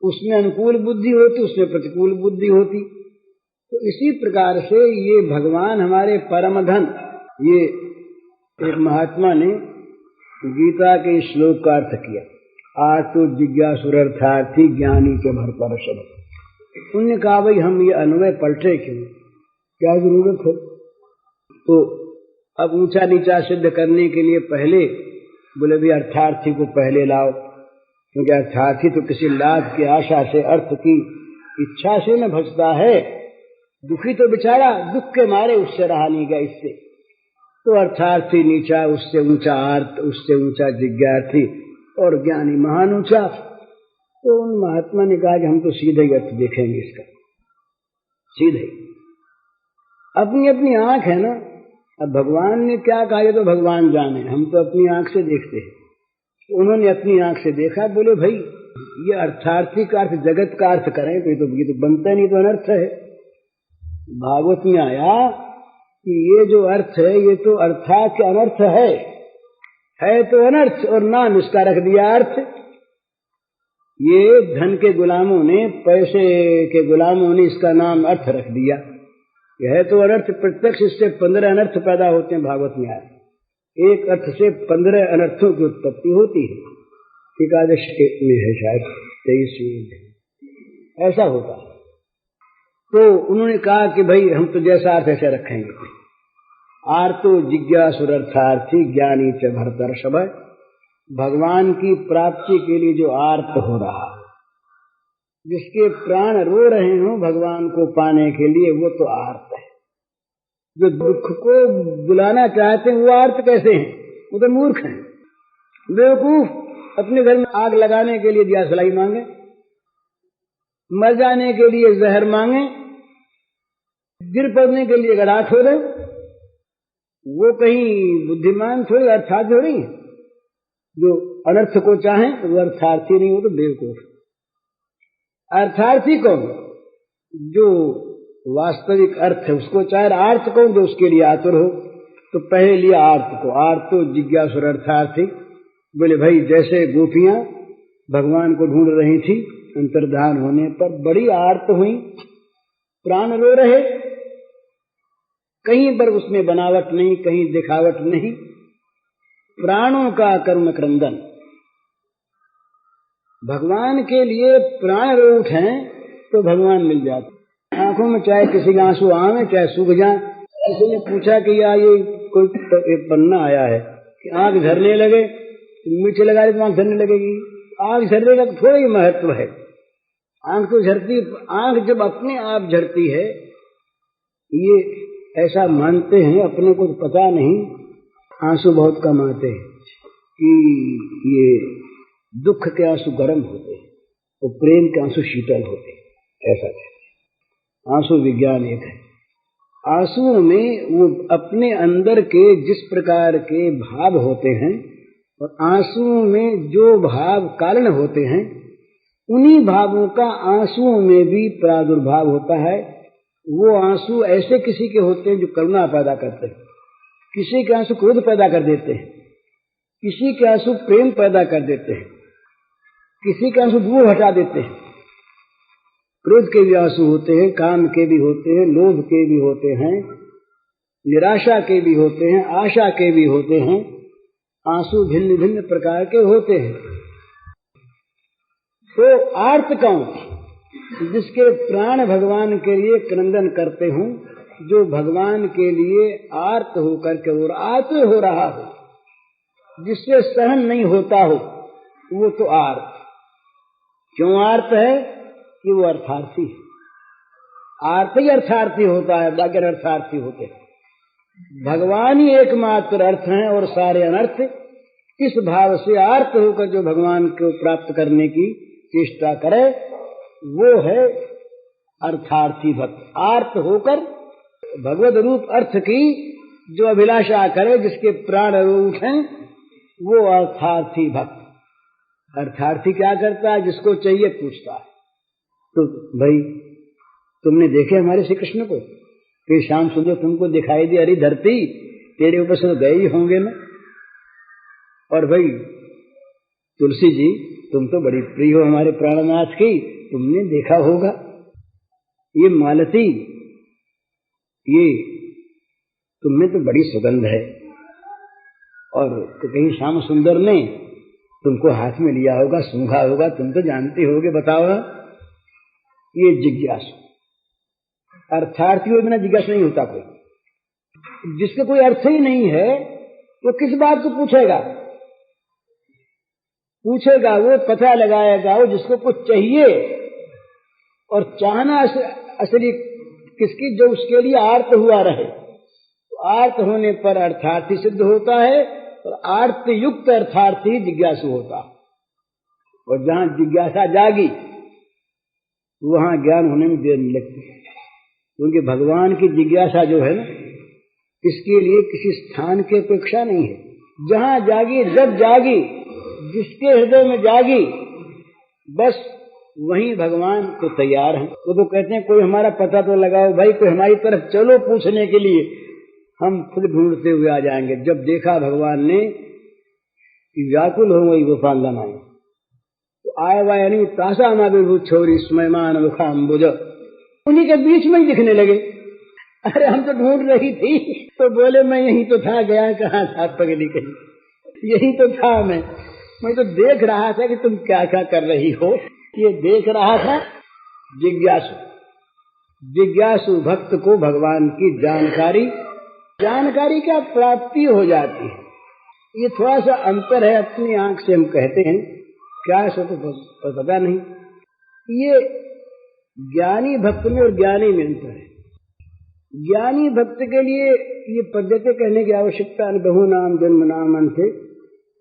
उसमें अनुकूल बुद्धि होती, उसमें प्रतिकूल बुद्धि होती। तो इसी प्रकार से ये भगवान हमारे परम धन, ये एक महात्मा ने गीता के श्लोक का अर्थ किया, आतु जिज्ञासुरर्थार्थी ज्ञानी के भरपर शब्द। उन्होंने कहा भाई हम ये अन्वय पलटे क्यों, क्या जरूरत है। तो अब ऊंचा नीचा सिद्ध करने के लिए पहले बोले भी अर्थार्थी को पहले लाओ, क्योंकि अर्थार्थी तो किसी लाभ की आशा से, अर्थ की इच्छा से न भजता है। दुखी तो बेचारा दुख के मारे उससे रहा नहीं गया इससे। तो अर्थार्थी नीचा, उससे ऊंचा आर्त, उससे ऊंचा जिज्ञार्थी और ज्ञानी महान ऊंचा। तो उन महात्मा ने कहा कि हम तो सीधे ही अर्थ देखेंगे इसका, सीधे। अपनी अपनी आंख है ना। अब भगवान ने क्या कहा ये तो भगवान जाने, हम तो अपनी आंख से देखते हैं। उन्होंने अपनी आंख से देखा, बोले भाई ये अर्थार्थी का अर्थ जगत का अर्थ करें तो ये तो बनता नहीं, तो अनर्थ है। भागवत में आया कि ये जो अर्थ है ये तो अर्थात अनर्थ है तो अनर्थ, और नाम इसका रख दिया अर्थ। ये धन के गुलामों ने, पैसे के गुलामों ने इसका नाम अर्थ रख दिया। यह तो अनर्थ प्रत्यक्ष, इससे 15 अनर्थ पैदा होते हैं। भागवत में आया एक अर्थ से 15 अनर्थों की उत्पत्ति होती है। एकादश में है शायद 23 ऐसा होता है। तो उन्होंने कहा कि भाई हम तो जैसा अर्थ ऐसे रखेंगे। आर्तो जिज्ञासुरर्थार्थी ज्ञानी च भरतर्षभ, भगवान की प्राप्ति के लिए जो आर्त हो रहा, जिसके प्राण रो रहे हो भगवान को पाने के लिए, वो तो आर्त है। जो दुख को बुलाना चाहते हैं वो आर्त कैसे हैं, वो तो मूर्ख हैं, बेवकूफ। अपने घर में आग लगाने के लिए दिया सलाई मांगे, मर जाने के लिए जहर मांगे, गिर पड़ने के लिए गड़ा छोड़े, वो कहीं बुद्धिमान थोड़ी, अर्थात थोड़ी। जो अनर्थ को चाहे वो अर्थार्थी नहीं हो तो बेवकूफ। अर्थार्थी कौन, जो वास्तविक अर्थ है उसको चाहे। आर्थ कौन, जो उसके लिए आतुर हो। तो पहले लिया आर्थ को, आर्तो जिज्ञासुर अर्थार्थी। बोले भाई जैसे गोपियां भगवान को ढूंढ रही थी, अंतर्धान होने पर बड़ी आर्त हुई, प्राण रो रहे, कहीं पर उसमें बनावट नहीं, कहीं दिखावट नहीं, प्राणों का कर्म क्रंदन। भगवान के लिए प्राण रो उठे तो भगवान मिल जाते। आंखों में चाहे किसी के आंसू आवे चाहे सूख जाए। किसी ने पूछा कि यार ये कोई एक पन्ना आया है कि आंख झरने लगे, मीठे लगा तो आंख झरने लगेगी। आंख झरने का थोड़ा ही महत्व है। आंख तो झरती, आंख जब अपने आप झरती है, ये ऐसा मानते हैं, अपने को पता नहीं, आंसू बहुत कम आते हैं कि ये दुख के आंसू गर्म होते हैं और प्रेम के आंसू शीतल होते हैं, ऐसा कहते हैं। आंसू विज्ञान एक है। आंसुओं में वो अपने अंदर के जिस प्रकार के भाव होते हैं और आंसुओं में जो भाव कारण होते हैं, उन्हीं भावों का आंसुओं में भी प्रादुर्भाव होता है। वो आंसू ऐसे किसी के होते हैं जो करुणा पैदा करते हैं, किसी के आंसू क्रोध पैदा कर देते हैं, किसी के आंसू प्रेम पैदा कर देते हैं, किसी के आंसू दूर हटा देते हैं। क्रोध के भी आंसू होते हैं, काम के भी होते हैं, लोभ के भी होते हैं, निराशा के भी होते हैं, आशा के भी होते हैं, आंसू भिन्न भिन्न प्रकार के होते हैं। तो आर्त कौन? जिसके प्राण भगवान के लिए क्रंदन करते हों, जो भगवान के लिए आर्त होकर के और आतुर हो रहा हो, जिससे सहन नहीं होता हो, वो तो आर्त। क्यों आर्त है? कि वो अर्थार्थी है। आर्त ही अर्थार्थी होता है, बाकी अर्थार्थी होते हैं। भगवान ही एकमात्र अर्थ हैं और सारे अनर्थ। इस भाव से आर्त होकर जो भगवान को प्राप्त करने की चेष्टा करे, वो है अर्थार्थी भक्त। आर्त होकर भगवद रूप अर्थ की जो अभिलाषा करे, जिसके प्राण रूप हैं, वो अर्थार्थी भक्त। अर्थार्थी क्या करता है? जिसको चाहिए पूछता है। तो भाई तुमने देखे हमारे श्री कृष्ण को कि श्याम सुंदर तुमको दिखाई दी, अरे धरती तेरे ऊपर से गए ही होंगे ना। और भाई तुलसी जी, तुम तो बड़ी प्रिय हो हमारे प्राणनाथ की, तुमने देखा होगा ये मालती, ये तुम्हें तो बड़ी सुगंध है। और तो कहीं श्याम सुंदर ने तुमको हाथ में लिया होगा, सूंघा होगा, तुम तो जानते होगे, बताओ। ये जिज्ञासु अर्थार्थियों बिना जिज्ञासा नहीं होता कोई। जिसका कोई अर्थ ही नहीं है वो किस बात को पूछेगा? पूछेगा वो, पता लगाएगा वो जिसको कुछ चाहिए। और चाहना असली किसकी? जो उसके लिए आर्त हुआ रहे। तो आर्त होने पर अर्थार्थी सिद्ध होता है, और आर्त युक्त अर्थार्थी जिज्ञासु होता है। और जहां जिज्ञासा जागी वहां ज्ञान होने में देर नहीं लगती, क्योंकि भगवान की जिज्ञासा जो है ना, इसके लिए किसी स्थान की अपेक्षा नहीं है। जहां जागी, जब जागी, जिसके हृदय में जागी, बस वहीं भगवान तो तैयार हैं। वो तो कहते हैं कोई हमारा पता तो लगाओ भाई, कोई हमारी तरफ चलो पूछने के लिए, हम खुद ढूंढते हुए आ जाएंगे। जब देखा भगवान ने कि व्याकुल हो गई गोपाल बनाए, तो आए वाय नहीं तासा नाभिभूत छोरी स्मयमान मुखाम्बुज, उन्हीं के बीच में ही दिखने लगे। अरे हम तो ढूंढ रही थी, तो बोले मैं यही तो था, गया कहाँ था पगली कहीं, यही तो था। मैं तो देख रहा था कि तुम क्या क्या कर रही हो, ये देख रहा था। जिज्ञासु, जिज्ञासु भक्त को भगवान की जानकारी क्या प्राप्ति हो जाती है। ये थोड़ा सा अंतर है, अपनी आंख से हम कहते हैं, क्या है तो पता नहीं। ये ज्ञानी भक्त में और ज्ञानी में अंतर है। ज्ञानी भक्त के लिए ये पद्धति कहने की आवश्यकता नहीं। बहु नाम जन्म नाम अंते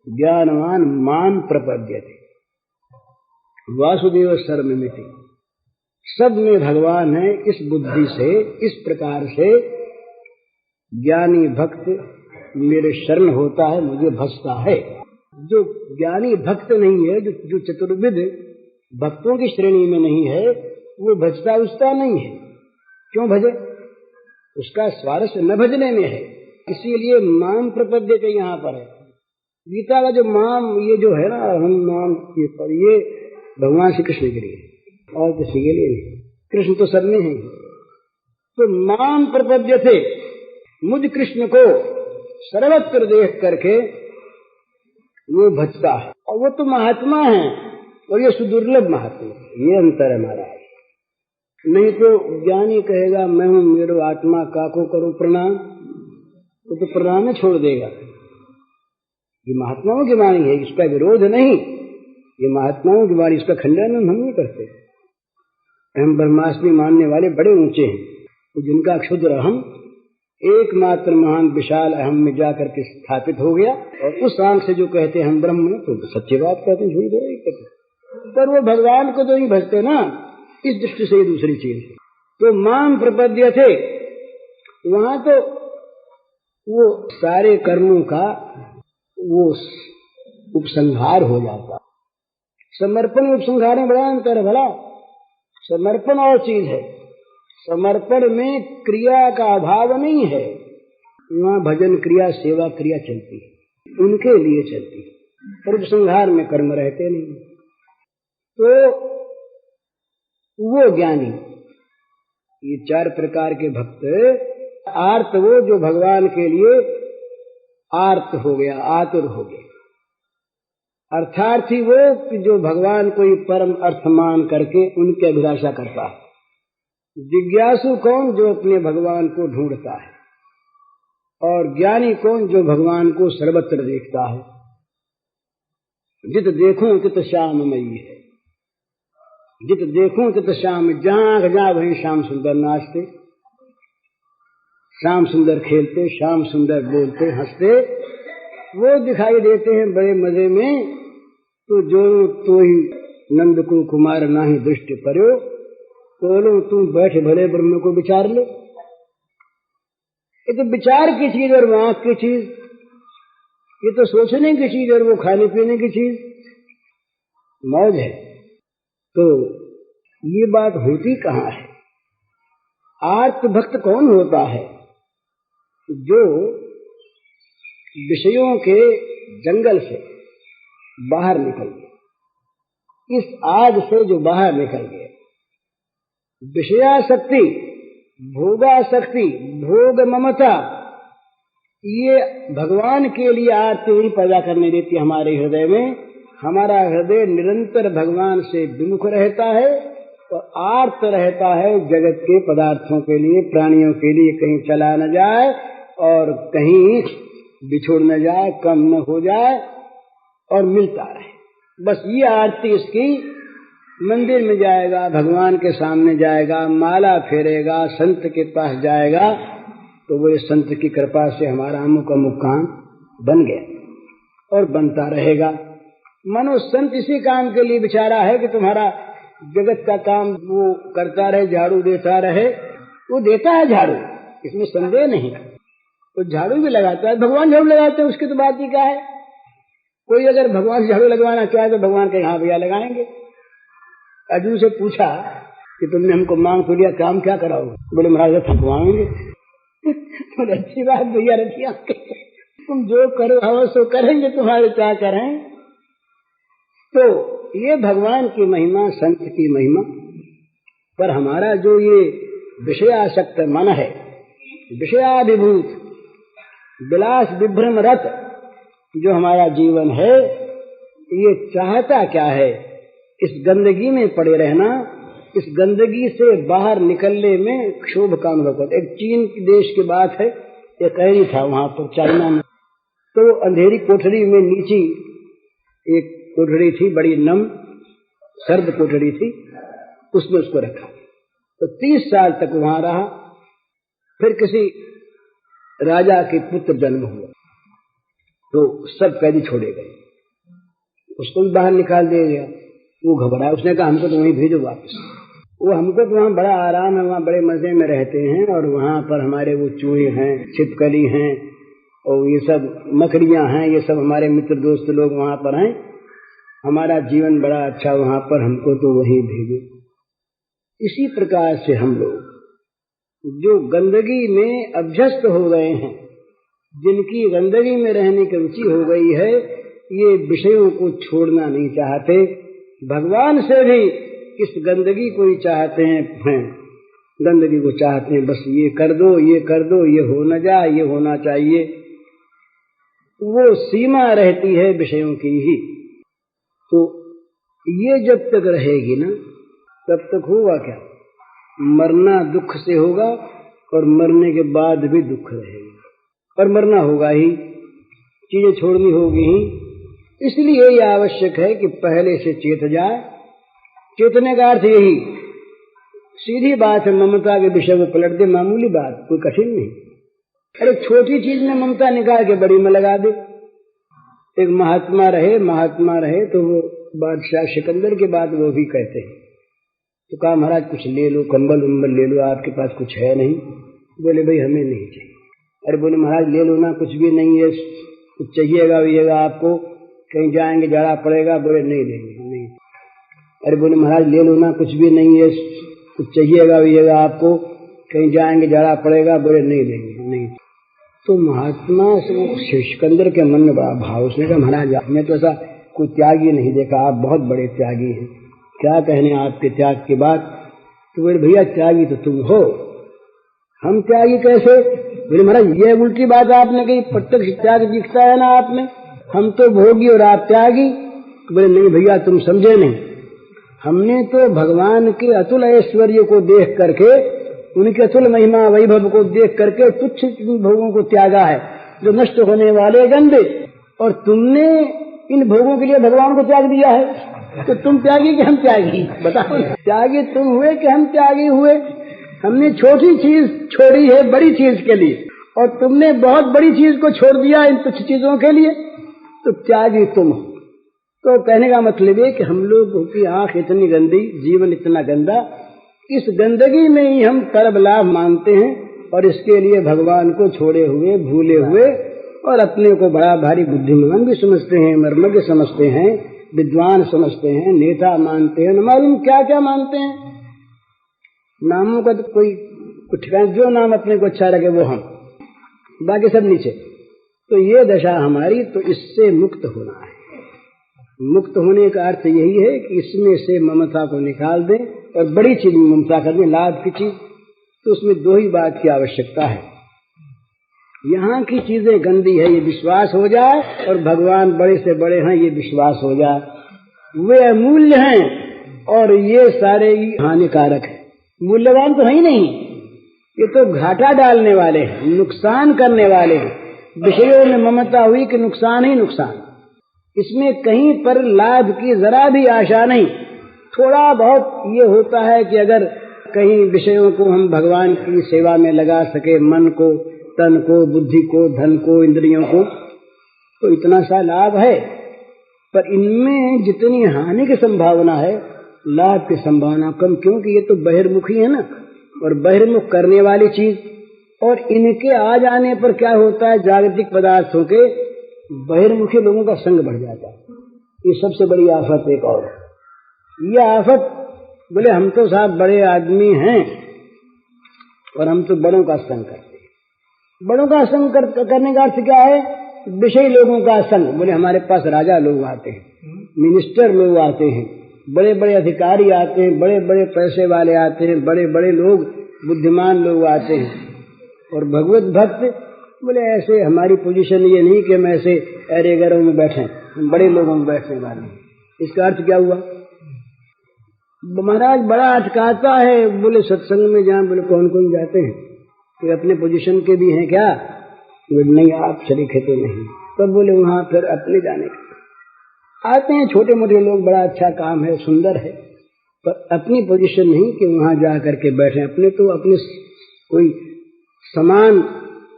ज्ञानवान मान प्रपद्यते वासुदेव सर्वमिति। सब में भगवान है, इस बुद्धि से, इस प्रकार से ज्ञानी भक्त मेरे शरण होता है, मुझे भजता है। जो ज्ञानी भक्त नहीं है, जो चतुर्विध भक्तों की श्रेणी में नहीं है, वो भजता उसका नहीं है। क्यों भजे? उसका स्वारस्य न भजने में है। इसीलिए माम प्रपद्य के यहाँ पर है। गीता का जो माम, ये जो है ना, हम नाम ये भगवान श्री कृष्ण के लिए और किसी के लिए नहीं। कृष्ण तो सब में है। तो माम प्रपद्य थे, मुझ कृष्ण को सर्वत्र देख करके वो भजता है। और वो तो महात्मा है, और ये सुदुर्लभ महात्मा। ये अंतर है हमारा। नहीं तो ज्ञानी कहेगा मैं हूं, मेरो आत्मा काको करो प्रणाम, तो प्रणाम में छोड़ देगा। ये महात्माओं की वाणी है, इसका विरोध नहीं। ये महात्माओं की वाणी, इसका खंडन हम नहीं करते। हम ब्रह्मास्मि मानने वाले बड़े ऊंचे हैं, तो जिनका क्षुद्र अहम एकमात्र महान विशाल अहम में जाकर के स्थापित हो गया। और उस आंख से जो कहते हैं हम ब्रह्म हैं, तो सच्ची बात कहते हैं, झूठ नहीं कहते। पर वो भगवान को तो नहीं भजते ना, इस दृष्टि से ये दूसरी चीज है। तो माम प्रपद्य थे, वहां तो वो सारे कर्मों का वो उपसंहार हो जाता। समर्पण उपसंहार में बड़ा अंतर है। भला समर्पण और चीज है, समर्पण में क्रिया का अभाव नहीं है। वहां भजन क्रिया, सेवा क्रिया चलती है, उनके लिए चलती है, पर उपसंहार में कर्म रहते नहीं। तो वो ज्ञानी, ये चार प्रकार के भक्त आर्त वो जो भगवान के लिए आर्त हो गया, आतुर हो गया। अर्थार्थी वो कि जो भगवान को ही परम अर्थ मान करके उनकी अभिलाषा करता है। जिज्ञासु कौन? जो अपने भगवान को ढूंढता है। और ज्ञानी कौन? जो भगवान को सर्वत्र देखता है। जित देखूं तित श्याममयी है, जित देखूं तित श्याम, जहां आंख जा वहीं श्याम सुंदर नाचते, श्याम सुंदर खेलते, श्याम सुंदर बोलते हंसते, वो दिखाई देते हैं बड़े मजे में। तो जो तो ही नंद को कुमार नाही दृष्टि पर्यो, तो लो तू बैठ भले ब्रह्म को विचार ले। ये तो विचार की चीज और वो आंख की चीज, ये तो सोचने की चीज और वो खाने पीने की चीज, मौज है। तो ये बात होती कहाँ है? आर्त भक्त कौन होता है? जो विषयों के जंगल से बाहर निकल गए, इस आग से जो बाहर निकल गए। विषयासक्ति, भोगासक्ति, भोग ममता, ये भगवान के लिए आरती नहीं पैदा करने देती हमारे हृदय में। हमारा हृदय निरंतर भगवान से विमुख रहता है और आर्त रहता है जगत के पदार्थों के लिए, प्राणियों के लिए कहीं चला न जाए और कहीं बिछुड़ न जाए, कम न हो जाए और मिलता रहे। बस ये आरती इसकी। मंदिर में जाएगा, भगवान के सामने जाएगा, माला फेरेगा, संत के पास जाएगा, तो वो संत की कृपा से हमारा अमुक अमुक काम बन गया और बनता रहेगा। मनो संत इसी काम के लिए बेचारा है कि तुम्हारा जगत का काम वो करता रहे, झाड़ू देता रहे। वो देता है झाड़ू, इसमें संदेह नहीं। तो झाड़ू भी लगाता है, भगवान झाड़ू लगाते हैं, उसकी तो बात ही क्या है। कोई अगर भगवान झाड़ू लगवाना चाहे तो भगवान के हाँ भैया लगाएंगे। अर्जुन से पूछा कि तुमने हमको मांग तो लिया, काम क्या कराओगे? बोले महाराज थकवाएंगे। बोले अच्छी बात भैया, रखिए तुम जो करो हम सो करेंगे, तुम्हारे क्या करें। तो ये भगवान की महिमा, संत की महिमा। पर हमारा जो ये विषयासक्त मन है, विषयाभिभूत, विलास विभ्रम रत जो हमारा जीवन है, ये चाहता क्या है? इस गंदगी में पड़े रहना, इस गंदगी से बाहर निकलने में क्षोभ का अनुभव करते। एक चीन देश की बात है, एक कैदी था वहां पर चाइना में, तो अंधेरी कोठरी में नीचे एक कोठरी थी, बड़ी नम सर्द कोठरी थी, उसमें उसको रखा। तो 30 साल तक वहां रहा। फिर किसी राजा के पुत्र जन्म हुआ, तो सब कैदी छोड़े गए, उसको भी बाहर निकाल दिया गया। वो घबराया, उसने कहा हमको तो वहीं भेजो वापस। वो हमको तो वहाँ बड़ा आराम है, वहाँ बड़े मजे में रहते हैं, और वहाँ पर हमारे वो चूहे हैं, छिपकली हैं, और ये सब मकड़ियां हैं, ये सब हमारे मित्र दोस्त लोग वहाँ पर हैं, हमारा जीवन बड़ा अच्छा वहाँ पर, हमको तो वहीं भेजो। इसी प्रकार से हम लोग जो गंदगी में अभ्यस्त हो गए हैं, जिनकी गंदगी में रहने की रुचि हो गई है, ये विषयों को छोड़ना नहीं चाहते। भगवान से भी इस गंदगी को ही चाहते हैं, गंदगी को चाहते हैं, बस ये कर दो, ये कर दो, ये हो न जाए, ये होना चाहिए। वो सीमा रहती है विषयों की ही। तो ये जब तक रहेगी ना, तब तक होगा क्या? मरना दुख से होगा, और मरने के बाद भी दुख रहेगा, और मरना होगा ही, चीजें छोड़नी होगी ही। इसलिए यह आवश्यक है कि पहले से चेत जाए। चेतने का अर्थ यही, सीधी बात है, ममता के विषय में पलट दे, मामूली बात, कोई कठिन नहीं। अरे छोटी चीज में ममता निकाल के बड़ी में लगा दे। एक महात्मा रहे तो वो बादशाह सिकंदर के बाद वो भी कहते हैं, तो कहा महाराज कुछ ले लो, कंबल उम्बल ले लो, आपके पास कुछ है नहीं? बोले भाई हमें नहीं चाहिए। अरे बोले महाराज ले लो ना, कुछ भी नहीं है, कुछ चाहिएगा आपको, कहीं जाएंगे जाड़ा पड़ेगा। बोले नहीं देंगे, नहीं। अरे बोले महाराज ले लो ना, कुछ भी नहीं है, कुछ चाहिएगा आपको, कहीं जाएंगे जाड़ा पड़ेगा। बोले नहीं देंगे, नहीं। तो महात्मा सिकंदर के मन में बड़ा भाव, उसने कहा महाराज आपने तो ऐसा कोई त्यागी नहीं देखा, आप बहुत बड़े त्यागी हैं, क्या कहने आपके त्याग की बात। तो बोले भैया त्यागी तो तुम हो, हम त्यागी कैसे? बोले महाराज ये उल्टी बात आपने कही, प्रत्यक्ष त्याग दिखता है ना आप में, हम तो भोगी और आप त्यागी। बोले नहीं भैया तुम समझे नहीं, हमने तो भगवान के अतुल ऐश्वर्य को देख करके, उनके अतुल महिमा वैभव को देख करके तुच्छ भोगों को त्यागा है जो नष्ट होने वाले गंदे, और तुमने इन भोगों के लिए भगवान को त्याग दिया है। तो तुम त्यागी कि हम त्यागी, बताओ। त्यागी तुम हुए कि हम त्यागी हुए? हमने छोटी चीज छोड़ी है बड़ी चीज के लिए, और तुमने बहुत बड़ी चीज को छोड़ दिया इन तुच्छ चीजों के लिए, तो त्यागी तुम हो। तो कहने का मतलब है कि हम लोगों की आंख इतनी गंदी, जीवन इतना गंदा, इस गंदगी में ही हम कर्म लाभ मानते हैं, और इसके लिए भगवान को छोड़े हुए, भूले हुए, और अपने को बड़ा भारी बुद्धिमान भी समझते हैं, मर्मज्ञ समझते हैं, विद्वान समझते हैं, नेता मानते हैं, न मालूम क्या क्या मानते हैं। नामों का तो कोई कुछ, जो नाम अपने को अच्छा लगे वो हम, बाकी सब नीचे। तो ये दशा हमारी, तो इससे मुक्त होना है। मुक्त होने का अर्थ यही है कि इसमें से ममता को निकाल दें और बड़ी चीज में ममता कर दें, लाभ की चीज। तो उसमें दो ही बात की आवश्यकता है, यहाँ की चीजें गंदी है ये विश्वास हो जाए, और भगवान बड़े से बड़े हैं ये विश्वास हो जाए। वे अमूल्य हैं और ये सारे ही हानिकारक है। मूल्यवान तो है ही नहीं, ये तो घाटा डालने वाले हैं, नुकसान करने वाले हैं। विषयों में ममता हुई कि नुकसान ही नुकसान, इसमें कहीं पर लाभ की जरा भी आशा नहीं। थोड़ा बहुत ये होता है कि अगर कहीं विषयों को हम भगवान की सेवा में लगा सके, मन को, तन को, बुद्धि को, धन को, इंद्रियों को, तो इतना सा लाभ है। पर इनमें जितनी हानि की संभावना है, लाभ की संभावना कम, क्योंकि ये तो बहिर्मुखी है ना, और बहिर्मुख करने वाली चीज। और इनके आ जाने पर क्या होता है, जागतिक पदार्थों के बहिर्मुखी लोगों का संग बढ़ जाता है। ये सबसे बड़ी आफत एक और है। ये आफत, बोले हम तो साहब बड़े आदमी हैं और हम तो बड़ों का संग करते हैं। बड़ों का संग करने का अर्थ क्या है? विषयी लोगों का संग। बोले हमारे पास राजा लोग आते हैं, मिनिस्टर लोग आते हैं, बड़े बड़े अधिकारी आते हैं, बड़े बड़े पैसे वाले आते हैं, बड़े बड़े लोग, बुद्धिमान लोग आते हैं। और भगवत भक्त बोले ऐसे हमारी पोजीशन ये नहीं कि हम ऐसे अरे गरों में बैठे, हम बड़े लोगों में बैठने वाले हैं। इसका अर्थ क्या हुआ? महाराज बड़ा अटकाता है। बोले सत्संग में जहाँ, बोले कौन कौन जाते हैं? कोई अपने पोजीशन के भी हैं क्या? बोले नहीं आप शरीक तो नहीं। तब बोले वहाँ फिर अपने जाने के आते हैं छोटे मोटे लोग, बड़ा अच्छा काम है, सुंदर है, पर अपनी पोजीशन नहीं कि वहाँ जा करके बैठे। अपने तो अपने कोई समान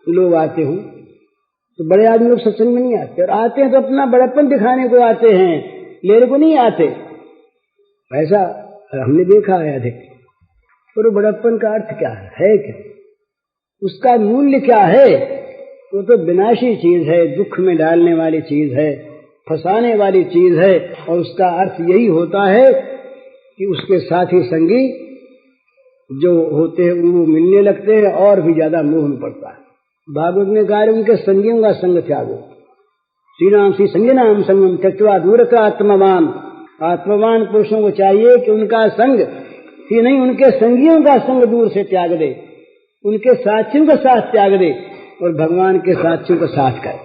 लोग आते हों, तो बड़े आदमी लोग सत्संग में नहीं आते, और आते हैं तो अपना बड़प्पन दिखाने को आते हैं, लेने को नहीं आते। ऐसा हमने देखा है अधिक। और बड़प्पन का अर्थ क्या है क्या? उसका मूल्य क्या है? वो तो विनाशी चीज है, दुख में डालने वाली चीज है, फंसाने वाली चीज है। और उसका अर्थ यही होता है कि उसके साथी संगी जो होते हैं वो मिलने लगते हैं और भी ज्यादा मोह में पड़ता है। भागवत ने कहा उनके संगियों का संग त्यागो। श्री राम श्री संगी नाम संगम त्यक्त्वा दूरता आत्मवान। आत्मवान पुरुषों को चाहिए कि उनका संग ही नहीं, उनके संगियों का संग दूर से त्याग दे, उनके साथियों का साथ त्याग दे, और भगवान के साथियों का साथ करे।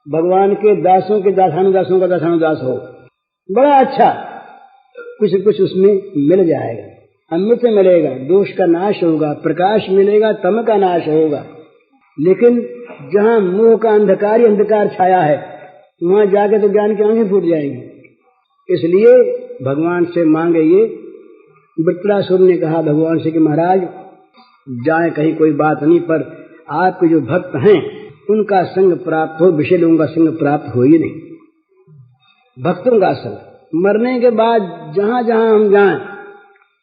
भगवान के दासों के दासानुदासों का दासानुदास हो। बड़ा अच्छा कुछ कुछ उसमें मिल जाएगा, अमृत मिलेगा, दोष का नाश होगा, प्रकाश मिलेगा, तम का नाश होगा। लेकिन जहाँ मोह का अंधकार ही अंधकार छाया है, वहां जाके तो ज्ञान की आंखें फूट जाएंगी। इसलिए भगवान से मांगे ये। वृत्रासुर ने कहा भगवान से कि महाराज जाए कहीं कोई बात नहीं, पर आपके जो भक्त हैं उनका संग प्राप्त हो, विषय लोगों का संग प्राप्त हो ही नहीं। भक्तों का संग, मरने के बाद जहां जहां हम जाएं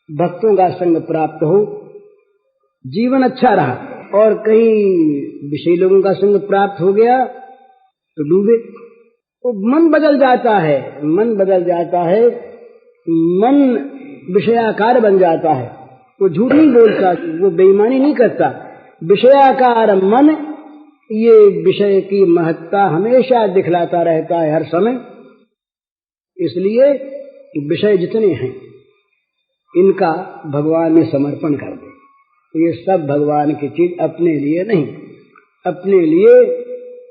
भक्तों का संग प्राप्त हो, जीवन अच्छा रहा। और कहीं विषय लोगों का संग प्राप्त हो गया तो डूबे। तो मन बदल जाता है, मन बदल जाता है, मन विषयाकार बन जाता है। वो झूठ नहीं बोलता, वो बेईमानी नहीं करता। विषयाकार मन ये विषय की महत्ता हमेशा दिखलाता रहता है हर समय। इसलिए विषय जितने हैं इनका भगवान में समर्पण कर दे। ये सब भगवान की चीज, अपने लिए नहीं। अपने लिए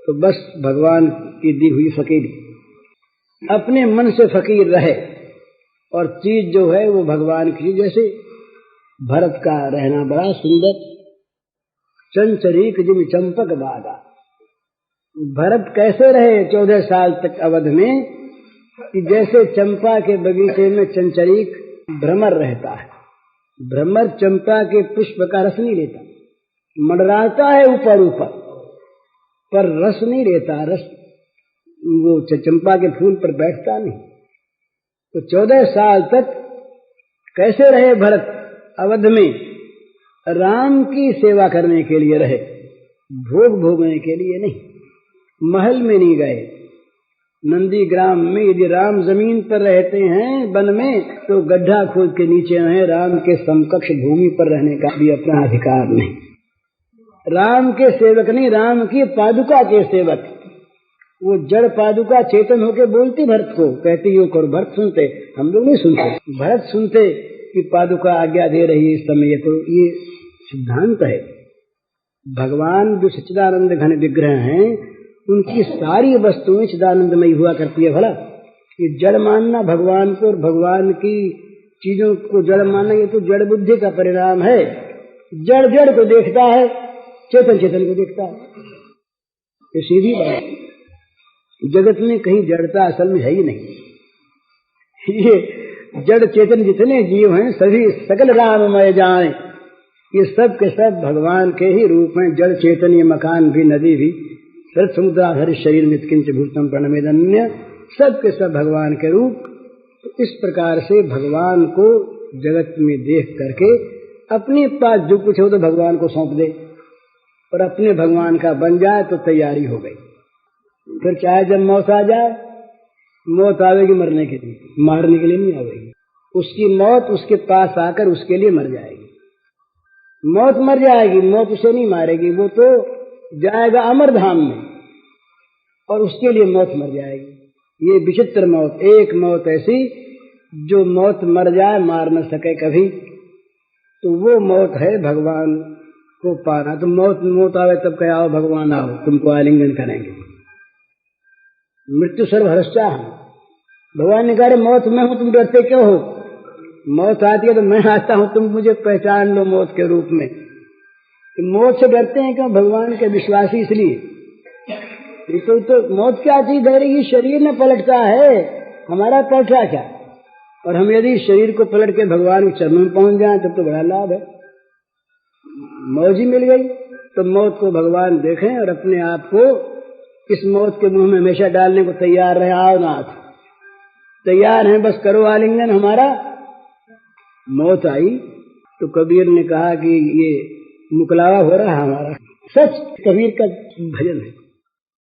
तो बस भगवान की दी हुई फकीरी, अपने मन से फकीर रहे और चीज जो है वो भगवान की। जैसे भरत का रहना बड़ा सुंदर, चंचरीक जिम चंपक बागा। भरत कैसे रहे 14 साल तक अवध में कि जैसे चंपा के बगीचे में चंचरीक भ्रमर रहता है। भ्रमर चंपा के पुष्प का रस नहीं लेता, मंडराता है ऊपर ऊपर, पर रस नहीं लेता। रस वो चंपा के फूल पर बैठता नहीं। तो 14 साल तक कैसे रहे भरत अवध में? राम की सेवा करने के लिए रहे, भोग भोगने के लिए नहीं। महल में नहीं गए। नंदीग्राम में यदि राम जमीन पर रहते हैं वन में, तो गड्ढा खोद के नीचे हैं। राम के समकक्ष भूमि पर रहने का भी अपना अधिकार नहीं। राम के सेवक नहीं, राम की पादुका के सेवक। वो जड़ पादुका चेतन होके बोलती भरत को, कहती यूं करो। भरत सुनते, हम लोग नहीं सुनते। भरत सुनते कि पादुका आज्ञा दे रही है इस समय को। ये सिद्धांत है। भगवान जो सच्चिदानंद घन विग्रह हैं, उनकी सारी वस्तुएं चिदानंदमयी हुआ करती है। भला ये जड़ मानना भगवान को और भगवान की चीजों को जड़ मानना, ये तो जड़ बुद्धि का परिणाम है। जड़ जड़ को देखता है, चेतन चेतन को देखता है। ये सीधी बात। जगत में कहीं जड़ता असल में है ही नहीं। ये जड़ चेतन जितने जीव हैं सभी सकल राममय जाने, ये सब के सब भगवान के ही रूप में। जड़ चेतन, ये मकान भी, नदी भी, समुद्राधर शरीर में किंच भूतम प्रणमेदन्य, सब के सब भगवान के रूप। तो इस प्रकार से भगवान को जगत में देख करके अपने पास जो कुछ हो तो भगवान को सौंप दे और अपने भगवान का बन जाए तो तैयारी हो गई। फिर चाहे जब मौत आ जाए, मौत आवेगी मरने के लिए, मारने के लिए नहीं आवेगी। उसकी मौत उसके पास आकर उसके लिए मर जाएगी। मौत मर जाएगी, मौत उसे नहीं मारेगी। वो तो जाएगा अमर धाम में और उसके लिए मौत मर जाएगी। ये विचित्र मौत, एक मौत ऐसी जो मौत मर जाए, मार न सके कभी, तो वो मौत है भगवान को पाना। तो मौत आवे तब कहे आओ भगवान आओ, तुमको आलिंगन करेंगे। मृत्यु सर्वहर्षा है। भगवान ने कहा मौत में हूं, तुम डरते क्यों हो? मौत आती है तो मैं आता हूं, तुम मुझे पहचान लो मौत के रूप में। तो मौत से डरते हैं क्यों? भगवान के विश्वासी इसलिए। तो मौत क्या चीज है? ये शरीर में पलटता है, हमारा पलटा क्या? और हम यदि शरीर को पलट के भगवान के चरणों में पहुंच जाए तब तो बड़ा लाभ है। मौज ही मिल गई। तो मौत को भगवान देखें और अपने आप को इस मौत के मुंह में हमेशा डालने को तैयार रहे। आओ नाथ, तैयार हैं, बस करो आलिंगन हमारा। मौत आई तो कबीर ने कहा कि ये मुकलावा हो रहा है हमारा। सच कबीर का भजन है।